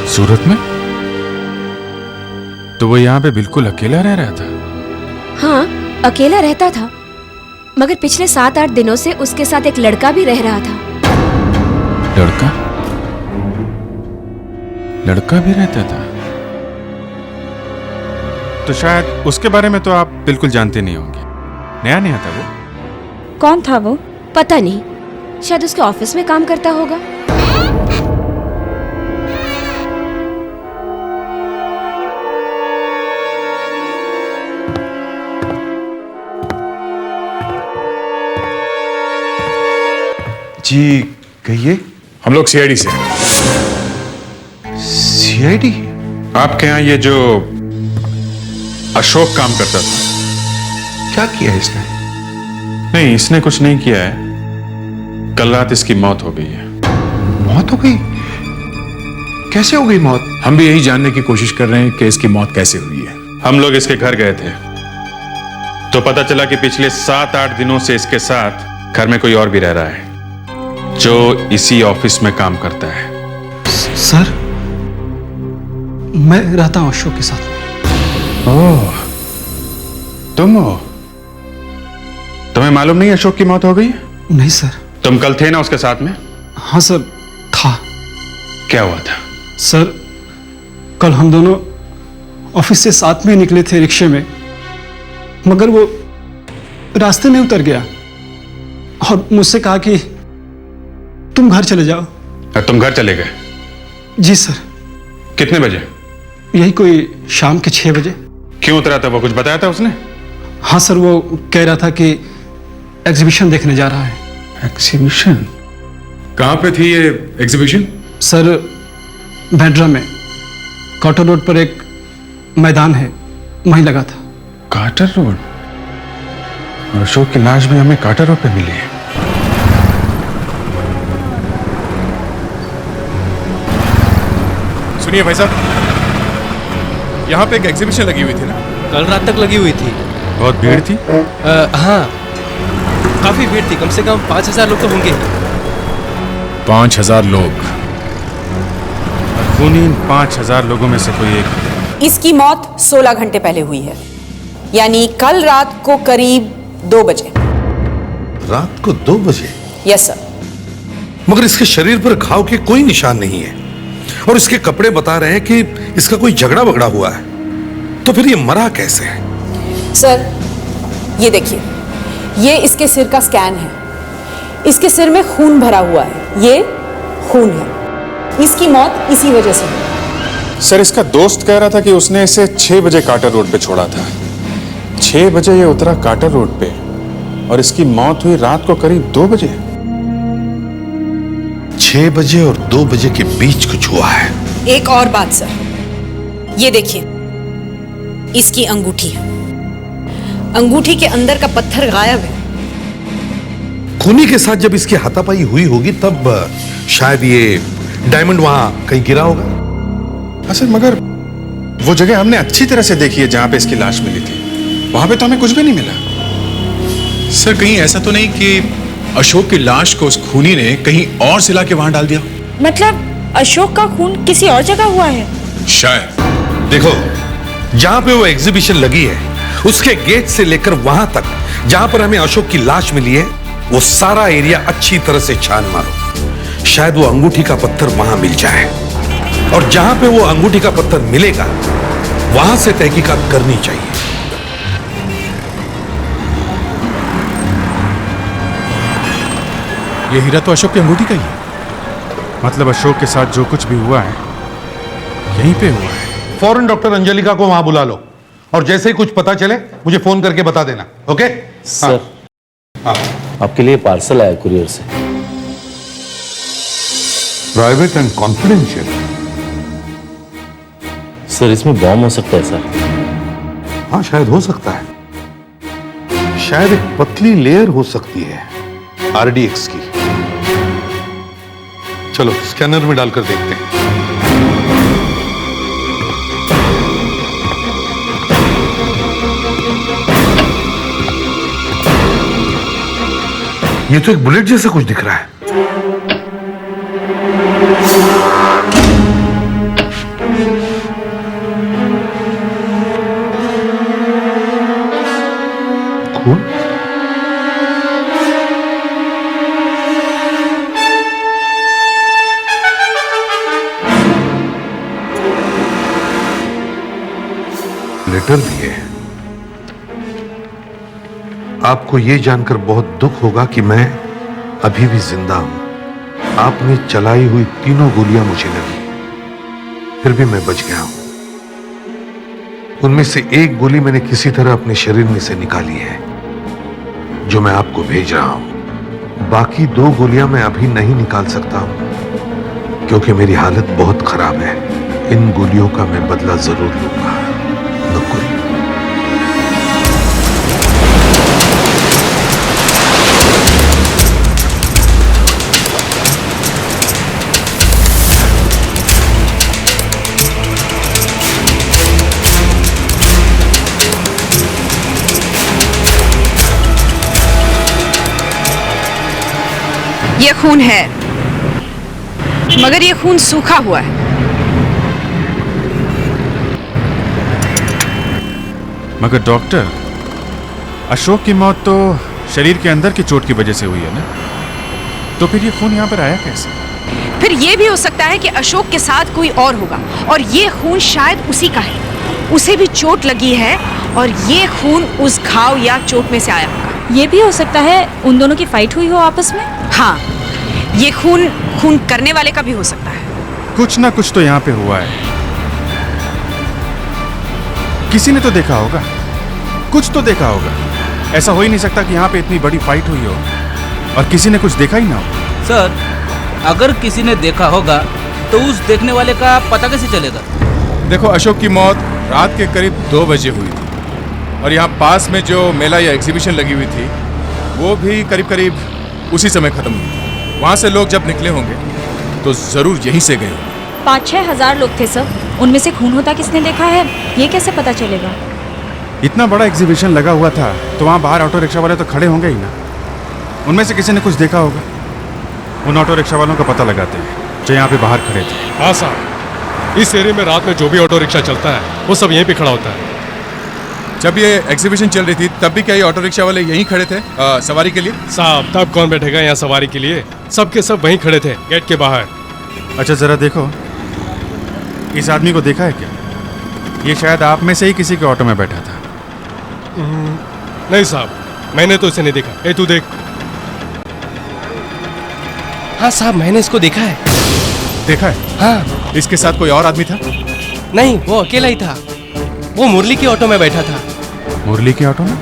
सूरत में? तो वो यहाँ पे बिल्कुल अकेला रह रहा था? हाँ, अकेला रहता था, मगर पिछले 7-8 दिनों से उसके साथ एक लड़का भी रह रहा था। लड़का? लड़का भी रहता था? तो शायद उसके बारे में तो आप बिल्कुल जानते नहीं होंगे। नया नया था वो। कौन था वो? पता नहीं, शायद उसके ऑफिस में काम करता होगा। जी कहिए। हम लोग सीआईडी से। सीआईडी? आपके यहाँ ये जो अशोक काम करता था, क्या किया इसने? नहीं, इसने कुछ नहीं किया है। कल रात इसकी मौत हो गई है। मौत हो गई? कैसे हो गई मौत? हम भी यही जानने की कोशिश कर रहे हैं कि इसकी मौत कैसे हुई है। हम लोग इसके घर गए थे तो पता चला कि पिछले 7-8 दिनों से इसके साथ घर में कोई और भी रह रहा है जो इसी ऑफिस में काम करता है। सर, मैं रहता हूं अशोक के साथ। ओह, तुम हो? तुम्हें मालूम नहीं अशोक की मौत हो गई? नहीं सर। तुम कल थे ना उसके साथ में? हाँ सर, था। क्या हुआ था? सर, कल हम दोनों ऑफिस से साथ में निकले थे रिक्शे में, मगर वो रास्ते में उतर गया और मुझसे कहा कि तुम घर चले जाओ। तुम घर चले गए? जी सर। कितने बजे? यही कोई शाम के 6 बजे। क्यों उतरा था वो, कुछ बताया था उसने? हाँ सर, वो कह रहा था कि एग्जीबिशन देखने जा रहा है। एग्जीबिशन? कहां पे थी ये एग्जीबिशन? सर, बैंड्रा में कॉटर रोड पर एक मैदान है, वहीं लगा था। Carter road? और अशोक की लाश भी हमें कार्टर रोड पे मिली है। सुनिए भाई साहब, यहाँ पे एक एग्जीबिशन लगी हुई थी ना? कल रात तक लगी हुई थी। बहुत भीड़ थी? हाँ, काफी भीड़ थी। कम से कम 5000 लोग तो होंगे। 5000 लोग? खूनी 5000 लोगों में से कोई एक। इसकी मौत 16 घंटे पहले हुई है, यानी कल रात को करीब 2 बजे। रात को 2 बजे? Yes sir. मगर इसके शरीर पर घाव के कोई निशान नहीं है और इसके कपड़े बता रहे हैं कि इसका कोई झगड़ा बगड़ा हुआ है, तो फिर ये मरा कैसे है? सर, ये देखिए, ये इसके सिर का स्कैन है। इसके सिर में खून भरा हुआ है, ये खून है। इसकी मौत इसी वजह से हुई। सर, इसका दोस्त कह रहा था कि उसने इसे 6 बजे कार्टर रोड पे छोड़ा था। 6 बजे ये उतरा कार्टर रोड पे और इसकी मौत हुई रात को करीब 2 बजे। 6 बजे और 2 बजे के बीच कुछ हुआ है। एक और बात सर, ये देखिए, इसकी अंगूठी है। अंगूठी के अंदर का पत्थर गायब है। खूनी के साथ जब इसकी हाथापाई हुई होगी तब शायद ये डायमंड वहां कहीं गिरा होगा। हाँ सर, मगर वो जगह हमने अच्छी तरह से देखी है जहां पे इसकी लाश मिली थी। वहां पे तो हमें कुछ भी नहीं मिला। सर, कहीं ऐसा तो नहीं कि अशोक की लाश को उस खूनी ने कहीं और सिला के वहां डाल दिया? मतलब अशोक का खून किसी और जगह हुआ है? शायद। देखो, जहां पे वो एग्जीबिशन लगी है उसके गेट से लेकर वहां तक जहां पर हमें अशोक की लाश मिली है, वो सारा एरिया अच्छी तरह से छान मारो। शायद वो अंगूठी का पत्थर वहां मिल जाए और जहां पे वो अंगूठी का पत्थर मिलेगा वहां से तहकीकात करनी चाहिए। ये हीरा तो अशोक की अंगूठी का ही है। मतलब अशोक के साथ जो कुछ भी हुआ है यहीं पे हुआ है। फौरन डॉक्टर अंजलिका को वहां बुला लो और जैसे ही कुछ पता चले मुझे फोन करके बता देना। Okay sir? हाँ। आपके लिए पार्सल आया कुरियर से। Private and confidential? सर, इसमें बॉम्ब हो सकता है सर। हाँ, शायद हो सकता है। शायद एक पतली लेयर हो सकती है RDX की। चलो स्कैनर में डालकर देखते हैं। ये तो एक बुलेट जैसा कुछ दिख रहा है। खून? लेटर भी है। आपको यह जानकर बहुत दुख होगा कि मैं अभी भी जिंदा हूं। आपने चलाई हुई 3 गोलियां मुझे लगी, फिर भी मैं बच गया हूं। उनमें से एक गोली मैंने किसी तरह अपने शरीर में से निकाली है, जो मैं आपको भेज रहा हूं। बाकी 2 गोलियां मैं अभी नहीं निकाल सकता हूं, क्योंकि मेरी हालत बहुत खराब है। इन गोलियों का मैं बदला जरूर लूंगा। नकुल। ये खून है, मगर ये खून सूखा हुआ है। मगर डॉक्टर, अशोक की मौत तो शरीर के अंदर की चोट की वजह से हुई है ना, तो फिर ये खून यहाँ पर आया कैसे? फिर ये भी हो सकता है कि अशोक के साथ कोई और होगा और ये खून शायद उसी का है। उसे भी चोट लगी है और ये खून उस घाव या चोट में से आया होगा। ये भी हो सकता है उन दोनों की फाइट हुई हो आपस में। हाँ, ये खून करने वाले का भी हो सकता है। कुछ ना कुछ तो यहाँ पे हुआ है। किसी ने तो देखा होगा, कुछ तो देखा होगा। ऐसा हो ही नहीं सकता कि यहाँ पे इतनी बड़ी फाइट हुई हो और किसी ने कुछ देखा ही ना हो। सर, अगर किसी ने देखा होगा तो उस देखने वाले का पता कैसे चलेगा? देखो, अशोक की मौत रात के करीब 2 बजे हुई थी और यहाँ पास में जो मेला या एग्जीबिशन लगी हुई थी वो भी करीब करीब उसी समय खत्म हुई थी। वहाँ से लोग जब निकले होंगे तो जरूर यहीं से गए। 5-6 हजार लोग थे सर, उनमें से खून होता किसने देखा है ये कैसे पता चलेगा? इतना बड़ा एग्जीबिशन लगा हुआ था तो वहाँ बाहर ऑटो रिक्शा वाले तो खड़े होंगे ही ना। उनमें से किसी ने कुछ देखा होगा। उन ऑटो रिक्शा वालों का पता लगाते हैं जो यहाँ पे बाहर खड़े थे। हाँ साहब, इस एरिया में रात में जो भी ऑटो रिक्शा चलता है वो सब यहीं पे खड़ा होता है। जब ये एग्जीबिशन चल रही थी तब भी क्या ये ऑटो रिक्शा वाले यहीं खड़े थे सवारी के लिए? साहब, तब कौन बैठेगा यहाँ सवारी के लिए? सबके सब वहीं खड़े थे गेट के बाहर। अच्छा जरा देखो, इस आदमी को देखा है क्या? ये शायद आप में से ही किसी के ऑटो में बैठा था। नहीं साहब, मैंने तो इसे नहीं देखा। ए तू देख। हाँ साहब, मैंने इसको देखा है। देखा है? हाँ। इसके साथ कोई और आदमी था? नहीं, वो अकेला ही था। वो मुरली के ऑटो में बैठा था। मुरली के ऑटो में?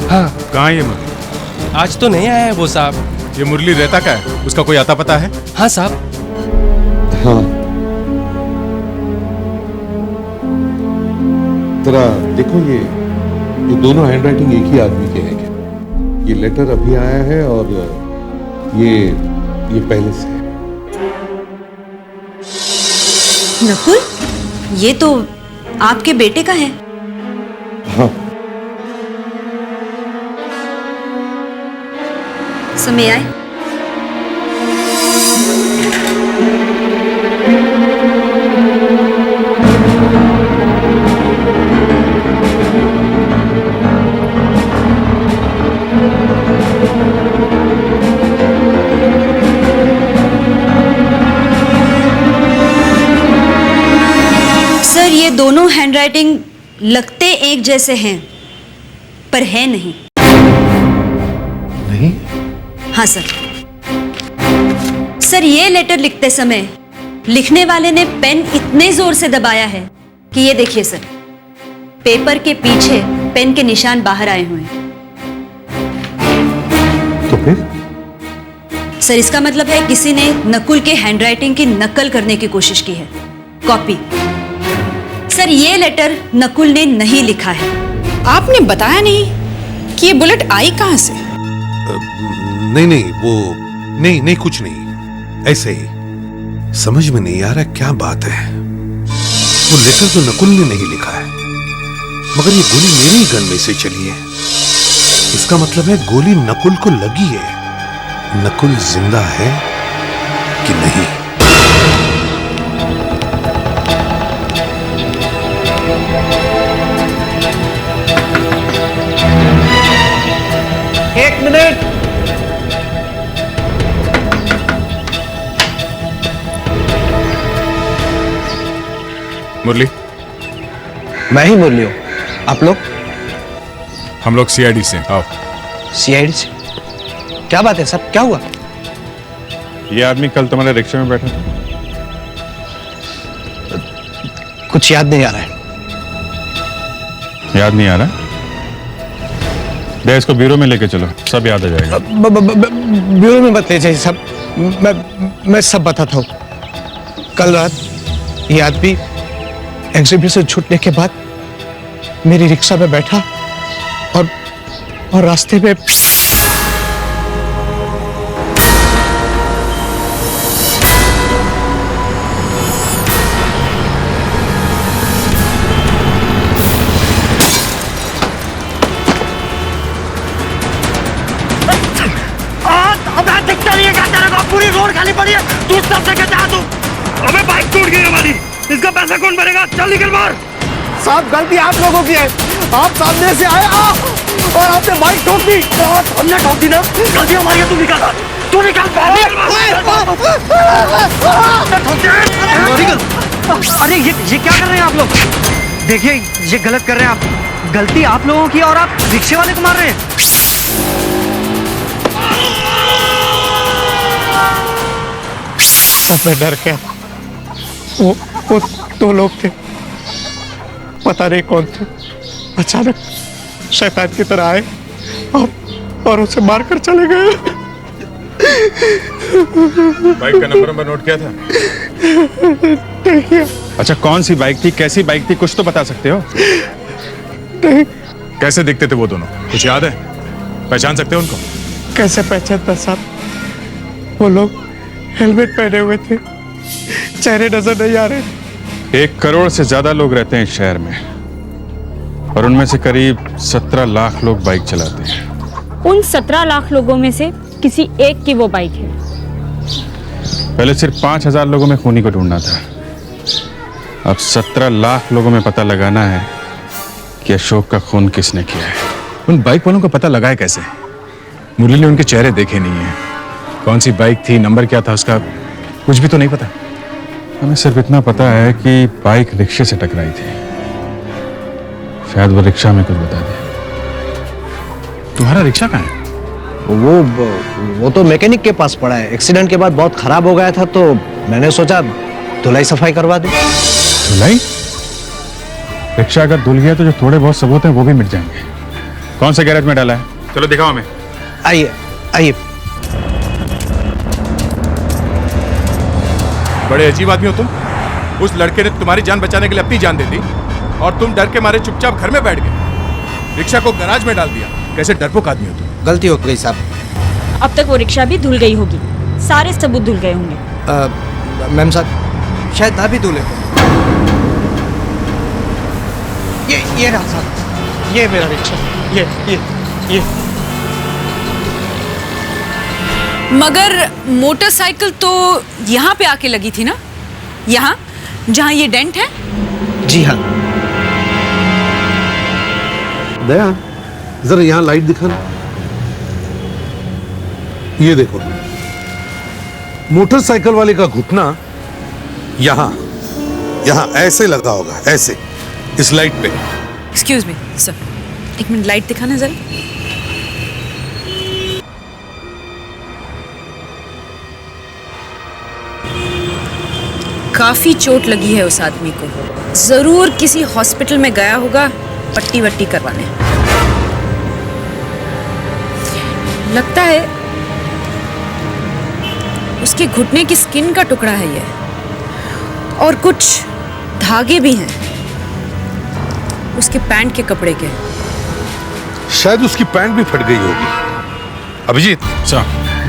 हाँ। कहाँ है ये मुरली? आज तो नहीं आया है वो साहब। ये मुरली रहता क्या है? उसका कोई आता पता है? हाँ साहब। हाँ, जरा देखो, ये दोनों हैंडराइटिंग एक ही आदमी के हैं क्या? ये लेटर अभी आया है और ये पहले से है। नकुल, ये तो आपके बेटे का है। हाँ। समय आए। सर, ये दोनों हैंडराइटिंग लगते एक जैसे हैं, पर है नहीं। नहीं? हाँ सर। सर, ये लेटर लिखते समय लिखने वाले ने पेन इतने जोर से दबाया है कि ये देखिए सर, पेपर के पीछे पेन के निशान बाहर आए हुए हैं। तो फिर? सर, इसका मतलब है किसी ने नकुल के हैंडराइटिंग की नकल करने की कोशिश की है, कॉपी। सर, ये लेटर नकुल ने नहीं लिखा है। आपने बताया नहीं कि ये बुलेट आई कहां से? नहीं, वो नहीं, कुछ नहीं, ऐसे ही। समझ में नहीं आ रहा क्या बात है। वो लेटर तो नकुल ने नहीं लिखा है, मगर ये गोली मेरे ही गन में से चली है। इसका मतलब है गोली नकुल को लगी है। नकुल जिंदा है कि नहीं? एक मिनट। मुरली? मैं ही मुरली हूँ। आप लोग? हम लोग सीआईडी से। आओ। सीआईडी से? क्या बात है सब, क्या हुआ? ये आदमी कल तुम्हारे रिक्शे में बैठा था। कुछ याद नहीं आ रहा है। याद नहीं आ रहा? दे इसको ब्यूरो में लेके चलो, सब याद आ जाएगा। ब्यूरो में मत ले जाइए सब, मैं सब बताता हूँ। कल रात ये आदमी एग्जीबिशन छूटने के बाद मेरी रिक्शा में बैठा और रास्ते में मार खानी पड़ी है। तू सबसे क्या चाह तू? अबे बाइक टूट गई हमारी, इसका पैसा कौन भरेगा? चल निकल बाहर। साहब गलती आप लोगों की है, आप सामने से आए और आपने बाइक ठोक दी। हमने ठोक दी ना, गलती हमारी है। तू निकल अरे ये क्या कर रहे हैं आप लोग? देखिए ये गलत कर रहे हैं आप। गलती आप लोगों की और आप रिक्शे वाले को मार रहे हैं। मैं डर गया। वो दो लोग थे, पता नहीं कौन थे, अचानक शैतान की तरह आए और उसे मारकर चले गए। बाइक का नंबर नोट किया था? देखिए। अच्छा, कौन सी बाइक थी, कैसी बाइक थी, कुछ तो बता सकते हो? नहीं। कैसे दिखते थे वो दोनों, कुछ याद है? पहचान सकते हो उनको? कैसे पहचानता साहब? वो लोग हेलमेट पहने हुए थे, चेहरे नजर नहीं आ रहे। 1 करोड़ से ज्यादा लोग रहते हैं इस शहर में और उनमें से करीब 17 लाख लोग बाइक चलाते हैं। उन 17 लाख लोगों में से किसी एक की वो बाइक है। पहले सिर्फ 5000 लोगों में खूनी को ढूंढना था, अब 17 लाख लोगों में पता लगाना है कि अशोक का खून किसने किया है। उन बाइक वालों का पता लगाया कैसे? मुरली ने उनके चेहरे देखे नहीं है, कौन सी बाइक थी, नंबर क्या था उसका, कुछ भी तो नहीं पता। हमें सिर्फ इतना पता है कि बाइक रिक्शे से टकराई थी, शायद वो रिक्शा में कुछ बता दे। तुम्हारा रिक्शा कहाँ है? वो तो मैकेनिक के पास पड़ा है। एक्सीडेंट के बाद बहुत खराब हो गया था तो मैंने सोचा धुलाई सफाई करवा दूं। धुलाई? रिक्शा अगर धुल गया तो जो थोड़े बहुत सबूत हैं वो भी मिट जाएंगे। कौन से गैरेज में डाला है? चलो दिखाओ हमें। आइए आइए। बड़े अजीब आदमी हो तुम। उस लड़के ने तुम्हारी जान बचाने के लिए अपनी जान दे दी और तुम डर के मारे चुपचाप घर में बैठ गए, रिक्शा को गैराज में डाल दिया। कैसे डरपोक आदमी हो तुम। गलती हो गई साहब। अब तक वो रिक्शा भी धुल गई होगी, सारे सबूत धुल गए होंगे। मैम साहब शायद ना भी धुले। ये रहा साहब, ये मेरा रिक्शा, ये मगर मोटरसाइकिल तो यहाँ पे आके लगी थी ना, यहाँ जहाँ ये डेंट है। जी हाँ। दया जरा यहाँ लाइट दिखाना। ये देखो, मोटरसाइकिल वाले का घुटना यहाँ यहाँ ऐसे लगा होगा, ऐसे इस लाइट पे। Excuse me sir, 1 minute light दिखाना जरा। काफी चोट लगी है उस आदमी को, जरूर किसी हॉस्पिटल में गया होगा पट्टी वट्टी करवाने। लगता है उसके घुटने की स्किन का टुकड़ा है ये, और कुछ धागे भी हैं उसके पैंट के कपड़े के। शायद उसकी पैंट भी फट गई होगी। अभिजीत,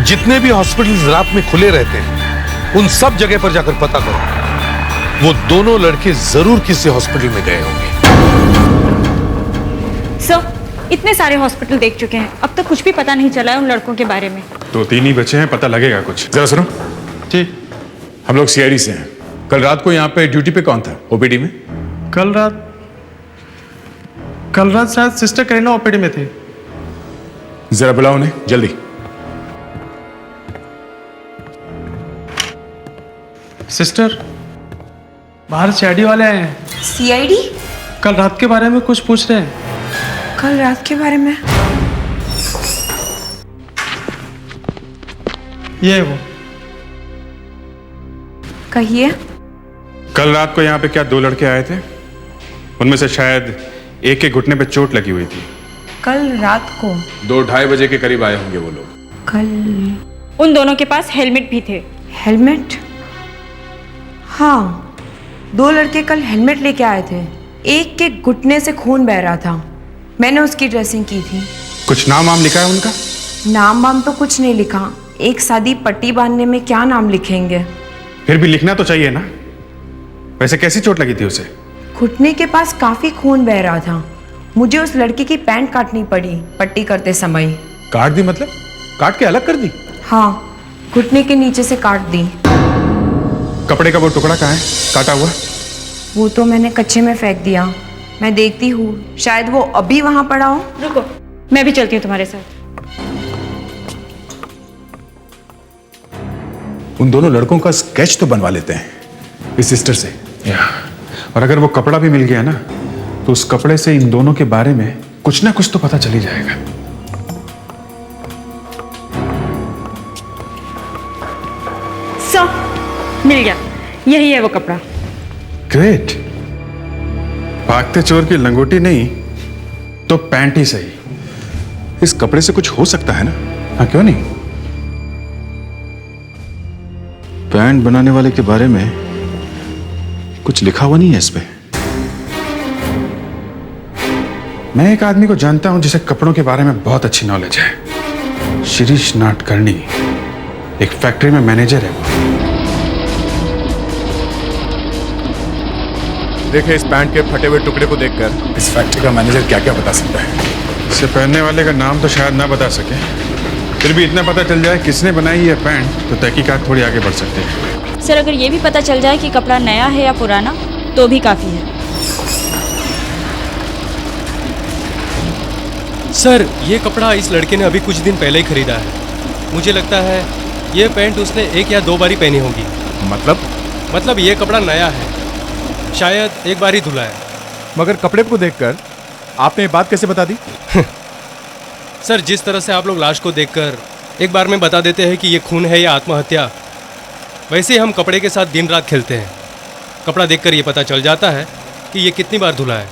जितने भी हॉस्पिटल्स रात में खुले रहते हैं उन सब जगह पर जाकर पता करो, वो दोनों लड़के जरूर किसी हॉस्पिटल में गए होंगे। सर, इतने सारे हॉस्पिटल देख चुके हैं, अब तक कुछ भी पता नहीं चला है उन लड़कों के बारे में। तो 3 ही बचे हैं, पता लगेगा कुछ। जरा सुनो। ठीक, हम लोग सीआईडी से हैं। कल रात को यहाँ पे ड्यूटी पे कौन था ओपीडी में? कल रात शायद सिस्टर करीना ओपीडी में थे। जरा बुलाओ उन्हें जल्दी। सिस्टर, बाहर सीआईडी वाले आए हैं। सीआईडी? कल रात के बारे में कुछ पूछ रहे हैं। कल रात के बारे में? ये वो। कहिए। कल रात को यहाँ पे क्या 2 लड़के आए थे? उनमें से शायद एक के घुटने पे चोट लगी हुई थी। कल रात को 2-2:30 बजे के करीब आए होंगे वो लोग। कल उन दोनों के पास हेलमेट भी थे। हेलमेट? हाँ, 2 लड़के कल हेलमेट लेके आए थे। एक के घुटने से खून बह रहा था, मैंने उसकी ड्रेसिंग की थी। कुछ नाम लिखा है उनका? नाम वाम तो कुछ नहीं लिखा, एक सादी पट्टी बांधने में क्या नाम लिखेंगे। फिर भी लिखना तो चाहिए ना। वैसे कैसी चोट लगी थी उसे? घुटने के पास काफी खून बह रहा था, मुझे उस लड़की की पैंट काटनी पड़ी पट्टी करते समय। काट दी मतलब? काट के अलग कर दी? हाँ, घुटने के नीचे से काट दी। कपड़े का वो टुकड़ा कहाँ है काटा हुआ? वो तो मैंने कच्चे में फेंक दिया। मैं देखती हूँ, शायद वो अभी वहां पड़ा हो। रुको, मैं भी चलती हूँ तुम्हारे साथ। उन दोनों लड़कों का स्केच तो बनवा लेते हैं इस सिस्टर से। और अगर वो कपड़ा भी मिल गया ना, तो उस कपड़े से इन दोनों के बारे में कुछ ना कुछ तो पता चल ही जाएगा। मिल गया, यही है वो कपड़ा। ग्रेट। भागते चोर की लंगोटी नहीं तो पैंट ही सही। इस कपड़े से कुछ हो सकता है ना? हाँ, क्यों नहीं? पैंट बनाने वाले के बारे में कुछ लिखा हुआ नहीं है इस पे। मैं एक आदमी को जानता हूं जिसे कपड़ों के बारे में बहुत अच्छी नॉलेज है। शिरीष नाटकर्णी, एक फैक्ट्री में मैनेजर है वो। देखिए, इस पैंट के फटे हुए टुकड़े को देखकर इस फैक्ट्री का मैनेजर क्या क्या बता सकता है? इसे पहनने वाले का नाम तो शायद ना बता सके, फिर भी इतना पता चल जाए किसने बनाई ये पैंट तो तहकीकात थोड़ी आगे बढ़ सकती है। सर, अगर ये भी पता चल जाए कि कपड़ा नया है या पुराना तो भी काफी है। सर, ये कपड़ा इस लड़के ने अभी कुछ दिन पहले ही खरीदा है। मुझे लगता है ये पैंट उसने 1 या 2 बारी पहनी होगी। मतलब ये कपड़ा नया है, शायद 1 बार ही धुला है। मगर कपड़े को देखकर आपने ये बात कैसे बता दी? सर, जिस तरह से आप लोग लाश को देखकर एक बार में बता देते हैं कि ये खून है या आत्महत्या, वैसे ही हम कपड़े के साथ दिन रात खेलते हैं। कपड़ा देखकर ये पता चल जाता है कि ये कितनी बार धुला है,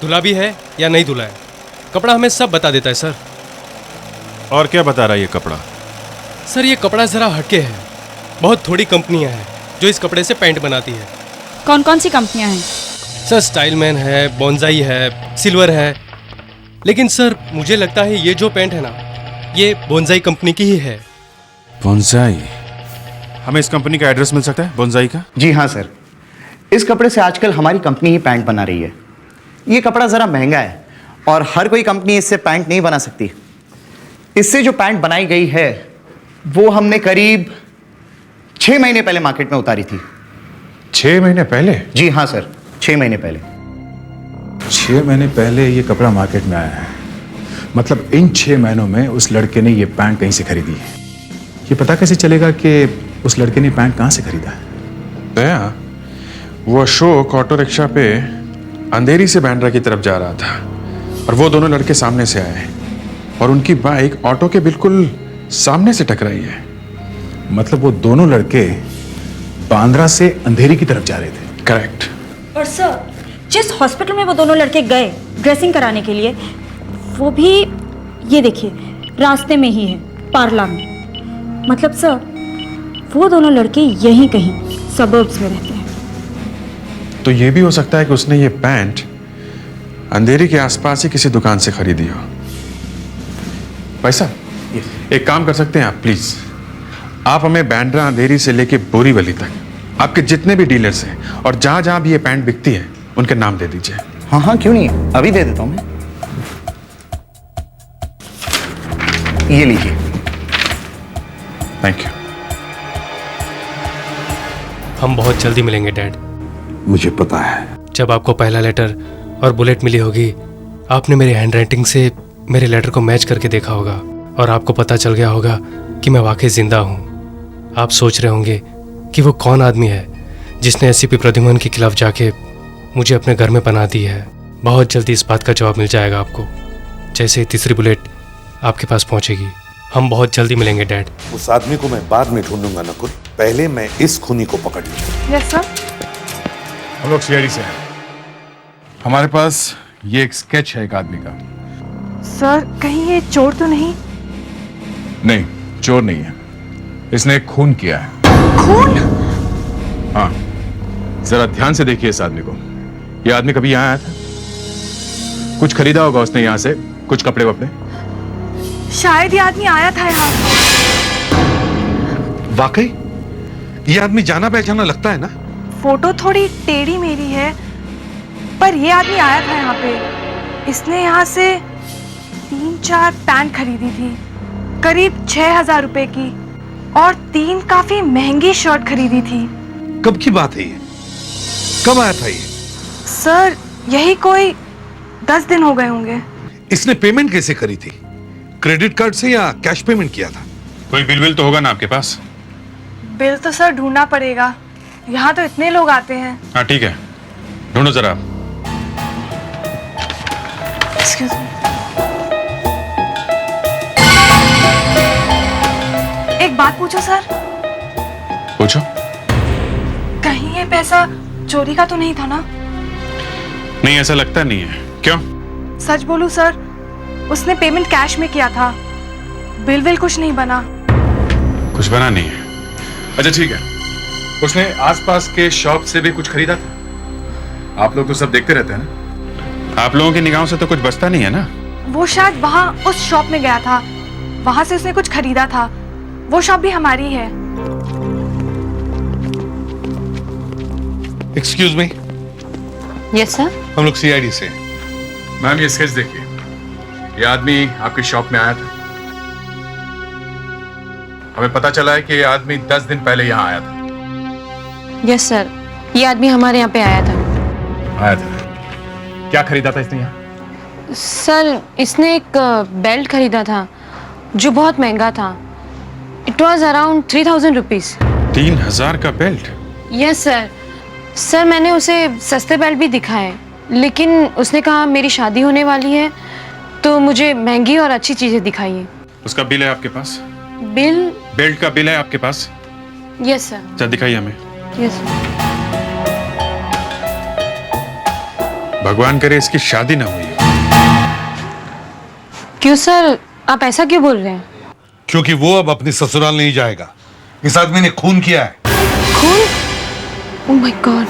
धुला भी है या नहीं धुला है। कपड़ा हमें सब बता देता है सर। और क्या बता रहा है ये कपड़ा? सर, ये कपड़ा ज़रा हटके है। बहुत थोड़ी कंपनियां हैं जो इस कपड़े से पैंट बनाती है। कौन कौन सी कंपनियां हैं? सर, स्टाइलमैन है, बोंजाई है, सिल्वर है। लेकिन सर, मुझे लगता है ये जो पैंट है ना, ये बोंजाई कंपनी की ही है। बोंजाई? हमें इस कंपनी का एड्रेस मिल सकता है बोंजाई का? जी हाँ सर, इस कपड़े से आजकल हमारी कंपनी ही पैंट बना रही है। ये कपड़ा ज़रा महंगा है और हर कोई कंपनी इससे पैंट नहीं बना सकती। इससे जो पैंट बनाई गई है वो हमने करीब 6 महीने पहले मार्केट में उतारी थी। 6 महीने पहले? जी हाँ सर, 6 महीने पहले। 6 महीने पहले ये कपड़ा मार्केट में आया है। मतलब इन 6 महीनों में उस लड़के ने ये पैंट कहीं से खरीदी है। ये पता कैसे चलेगा कि उस लड़के ने पैंट कहां से खरीदा है? दया, वो अशोक ऑटो रिक्शा पे अंधेरी से बांद्रा की तरफ जा रहा था और वो दोनों लड़के सामने से आए और उनकी बाइक ऑटो के बिल्कुल सामने से टकराई है। मतलब वो दोनों लड़के बांद्रा से अंधेरी की तरफ जा रहे थे। करेक्ट। और सर, जिस हॉस्पिटल में वो दोनों लड़के गए ड्रेसिंग कराने के लिए, वो भी ये देखिए रास्ते में ही है, पार्ला में। मतलब सर, वो दोनों लड़के यहीं कहीं सबर्ब्स में रहते हैं। तो ये भी हो सकता है कि उसने ये पैंट अंधेरी के आसपास ही किसी दुकान से खरीदी हो। भाई साहब, एक काम कर सकते हैं आप, प्लीज आप हमें बांद्रा अंधेरी से लेके बोरीवली तक आपके जितने भी डीलर्स हैं और जहां जहां भी ये पैंट बिकती है उनके नाम दे दीजिए। हाँ हाँ, क्यों नहीं, अभी दे देता हूं मैं। ये लीजिए। Thank you. हम बहुत जल्दी मिलेंगे डैड। मुझे पता है। जब आपको पहला लेटर और बुलेट मिली होगी, आपने मेरी हैंडराइटिंग से मेरे लेटर को मैच करके देखा होगा और आपको पता चल गया होगा कि मैं वाकई जिंदा हूँ। आप सोच रहे होंगे कि वो कौन आदमी है जिसने एसीपी प्रद्युमन के खिलाफ जाके मुझे अपने घर में बना दी है। बहुत जल्दी इस बात का जवाब मिल जाएगा आपको, जैसे ही तीसरी बुलेट आपके पास पहुंचेगी। हम बहुत जल्दी मिलेंगे डैड। उस आदमी को मैं बाद में ढूंढूंगा नकुल, पहले मैं इस खूनी को पकड़ लूंगा। Yes sir. हम लोग सीआईडी से हैं। हमारे पास ये एक स्केच है एक आदमी का। सर, कहीं ये चोर तो नहीं? नहीं, चोर नहीं है। इसने एक खून किया है। खून? हाँ, जरा ध्यान से देखिए इस आदमी को। ये आदमी कभी यहाँ आया था? कुछ खरीदा होगा उसने यहाँ से, कुछ कपड़े वपड़े। शायद ये आदमी आया था यहाँ। वाकई ये आदमी जाना पहचाना लगता है ना? फोटो थोड़ी टेढ़ी मेरी है, पर ये आदमी आया था यहाँ पे। इसने यहाँ से 3-4 पैंट खरीदी थी, करीब 6,000 रुपए की, और 3 काफी महंगी शर्ट खरीदी थी। कब की बात है ये? कब आया था ये? सर यही कोई 10 दिन हो गए होंगे। इसने पेमेंट कैसे करी थी? क्रेडिट कार्ड से या कैश पेमेंट किया था? कोई बिल तो होगा ना आपके पास? बिल तो सर ढूंढना पड़ेगा, यहाँ तो इतने लोग आते हैं। हाँ ठीक है, ढूंढो जरा। Excuse me। एक बात पूछो सर। पूछो। कहीं ये पैसा चोरी का तो नहीं था ना? नहीं, ऐसा लगता नहीं है। क्यों? सच बोलूं सर, उसने पेमेंट कैश में किया था, बिल विल कुछ नहीं बना। कुछ बना नहीं है? अच्छा ठीक है, उसने आसपास के शॉप से भी कुछ खरीदा था? आप लोग तो सब देखते रहते हैं ना, आप लोगों की निगाहों से तो कुछ बचता नहीं है ना? वो शायद वहाँ उस शॉप में गया था, वहां से उसने कुछ खरीदा था। वो शॉप भी हमारी है। Excuse me. Yes sir. हम लोग सीआईडी से। मैम ये स्केच देखिए, ये आदमी आपकी शॉप में आया था। हमें पता चला है कि ये आदमी 10 दिन पहले यहाँ आया था। यस सर, ये आदमी हमारे यहाँ पे आया था। क्या खरीदा था इसने यहाँ? सर इसने एक बेल्ट खरीदा था जो बहुत महंगा था। It was around 3000 rupees. 3000 का बेल्ट? Yes sir. सर मैंने उसे सस्ते बेल्ट भी दिखाए, लेकिन उसने कहा मेरी शादी होने वाली है तो मुझे महंगी और अच्छी चीजें दिखाइए। उसका बिल है आपके पास? बिल? बेल्ट का बिल है आपके पास? Yes sir. चल दिखाइए हमें। Yes sir. भगवान करे इसकी शादी ना हुई हो। क्यों सर, आप ऐसा क्यों बोल रहे हैं? क्योंकि वो अब अपनी ससुराल नहीं जाएगा। इस आदमी ने खून किया है। खून? Oh my God.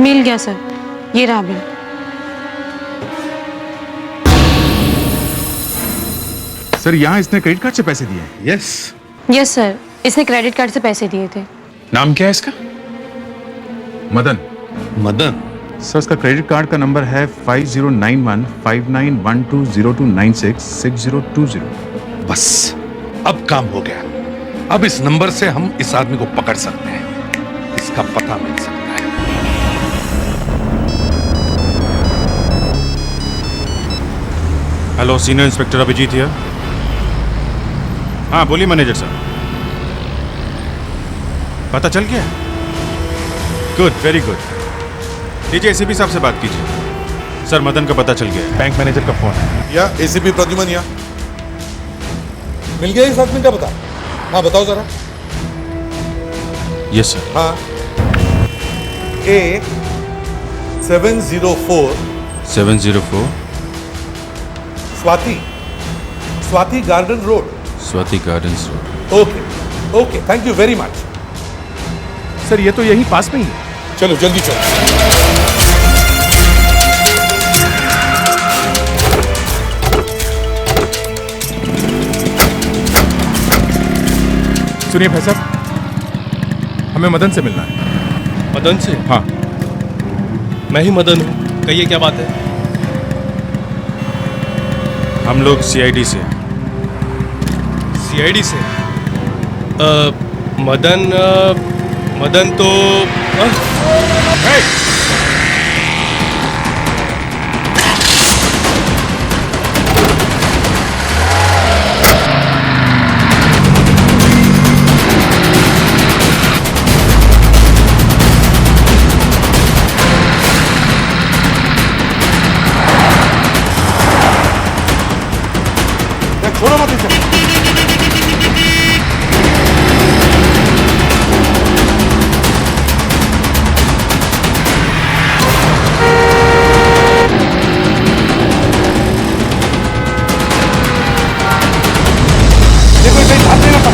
मिल गया सर, ये रहा बिल। सर यहाँ इसने क्रेडिट कार्ड से पैसे दिए? यस। यस सर, इसने क्रेडिट कार्ड से पैसे दिए थे। नाम क्या है इसका? मदन। मदन? सर इसका क्रेडिट कार्ड का नंबर है 5091591202966020। बस अब काम हो गया। अब इस नंबर से हम इस आदमी को पकड़ सकते हैं, इसका पता मिल सकता है। Hello, senior inspector Abhijeet here. हाँ बोलिए मैनेजर साहब। पता चल गया? Good, very good. लीजिए एसीपी साहब से बात कीजिए। सर मदन का पता चल गया, बैंक मैनेजर का फोन है। या एसीपी प्रद्युमन या मिल गया इस आदमी का पता? हाँ बताओ जरा। Yes sir. हाँ A704 Swati garden road. Swati gardens road. Okay okay, thank you very much. Sir ये तो यही पास में ही है। चलो जल्दी चलो। सुनिए भाई साहब, हमें मदन से मिलना है। मदन से? हाँ। मैं ही मदन हूँ, कहिए क्या बात है? हम लोग सीआईडी से। सीआईडी से? मदन तो छोड़ो मत इसे। देखो इसे हाथ नहीं लगा।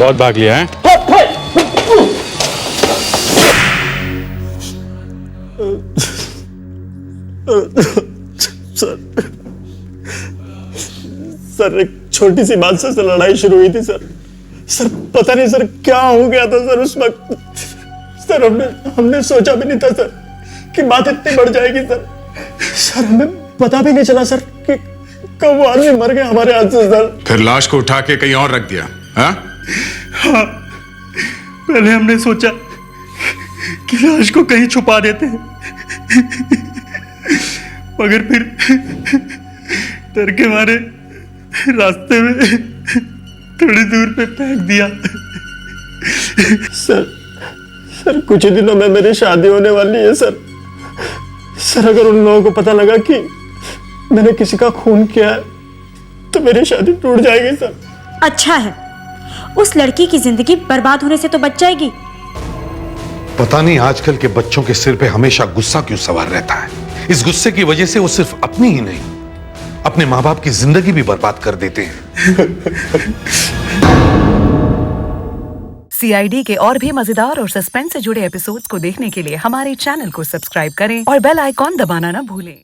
बहुत भाग लिया है। सर एक छोटी सी बात से लड़ाई शुरू हुई थी सर। सर पता नहीं सर क्या हो गया था सर उस वक्त। सर हमने सोचा भी नहीं था सर कि बात इतनी बढ़ जाएगी सर। सर हमें पता भी नहीं चला सर कि कब वो आदमी मर गया हमारे हाथ से सर। फिर लाश को उठा के कहीं और रख दिया? हाँ? हाँ, पहले हमने सोचा कि लाश को कहीं छुपा देते हैं, मगर फिर डर के मारे रास्ते में थोड़ी दूर पे फेंक दिया। सर कुछ ही दिनों में मेरी शादी होने वाली है सर। सर अगर उन लोगों को पता लगा कि मैंने किसी का खून किया है तो मेरी शादी टूट जाएगी सर। अच्छा है, उस लड़की की जिंदगी बर्बाद होने से तो बच जाएगी। पता नहीं आजकल के बच्चों के सिर पे हमेशा गुस्सा क्यों सवार रहता है। इस गुस्से की वजह से वो सिर्फ अपनी ही नहीं, अपने माँ बाप की जिंदगी भी बर्बाद कर देते हैं। सीआईडी के और भी मजेदार और सस्पेंस से जुड़े एपिसोड्स को देखने के लिए हमारे चैनल को सब्सक्राइब करें और बेल आइकॉन दबाना ना भूलें।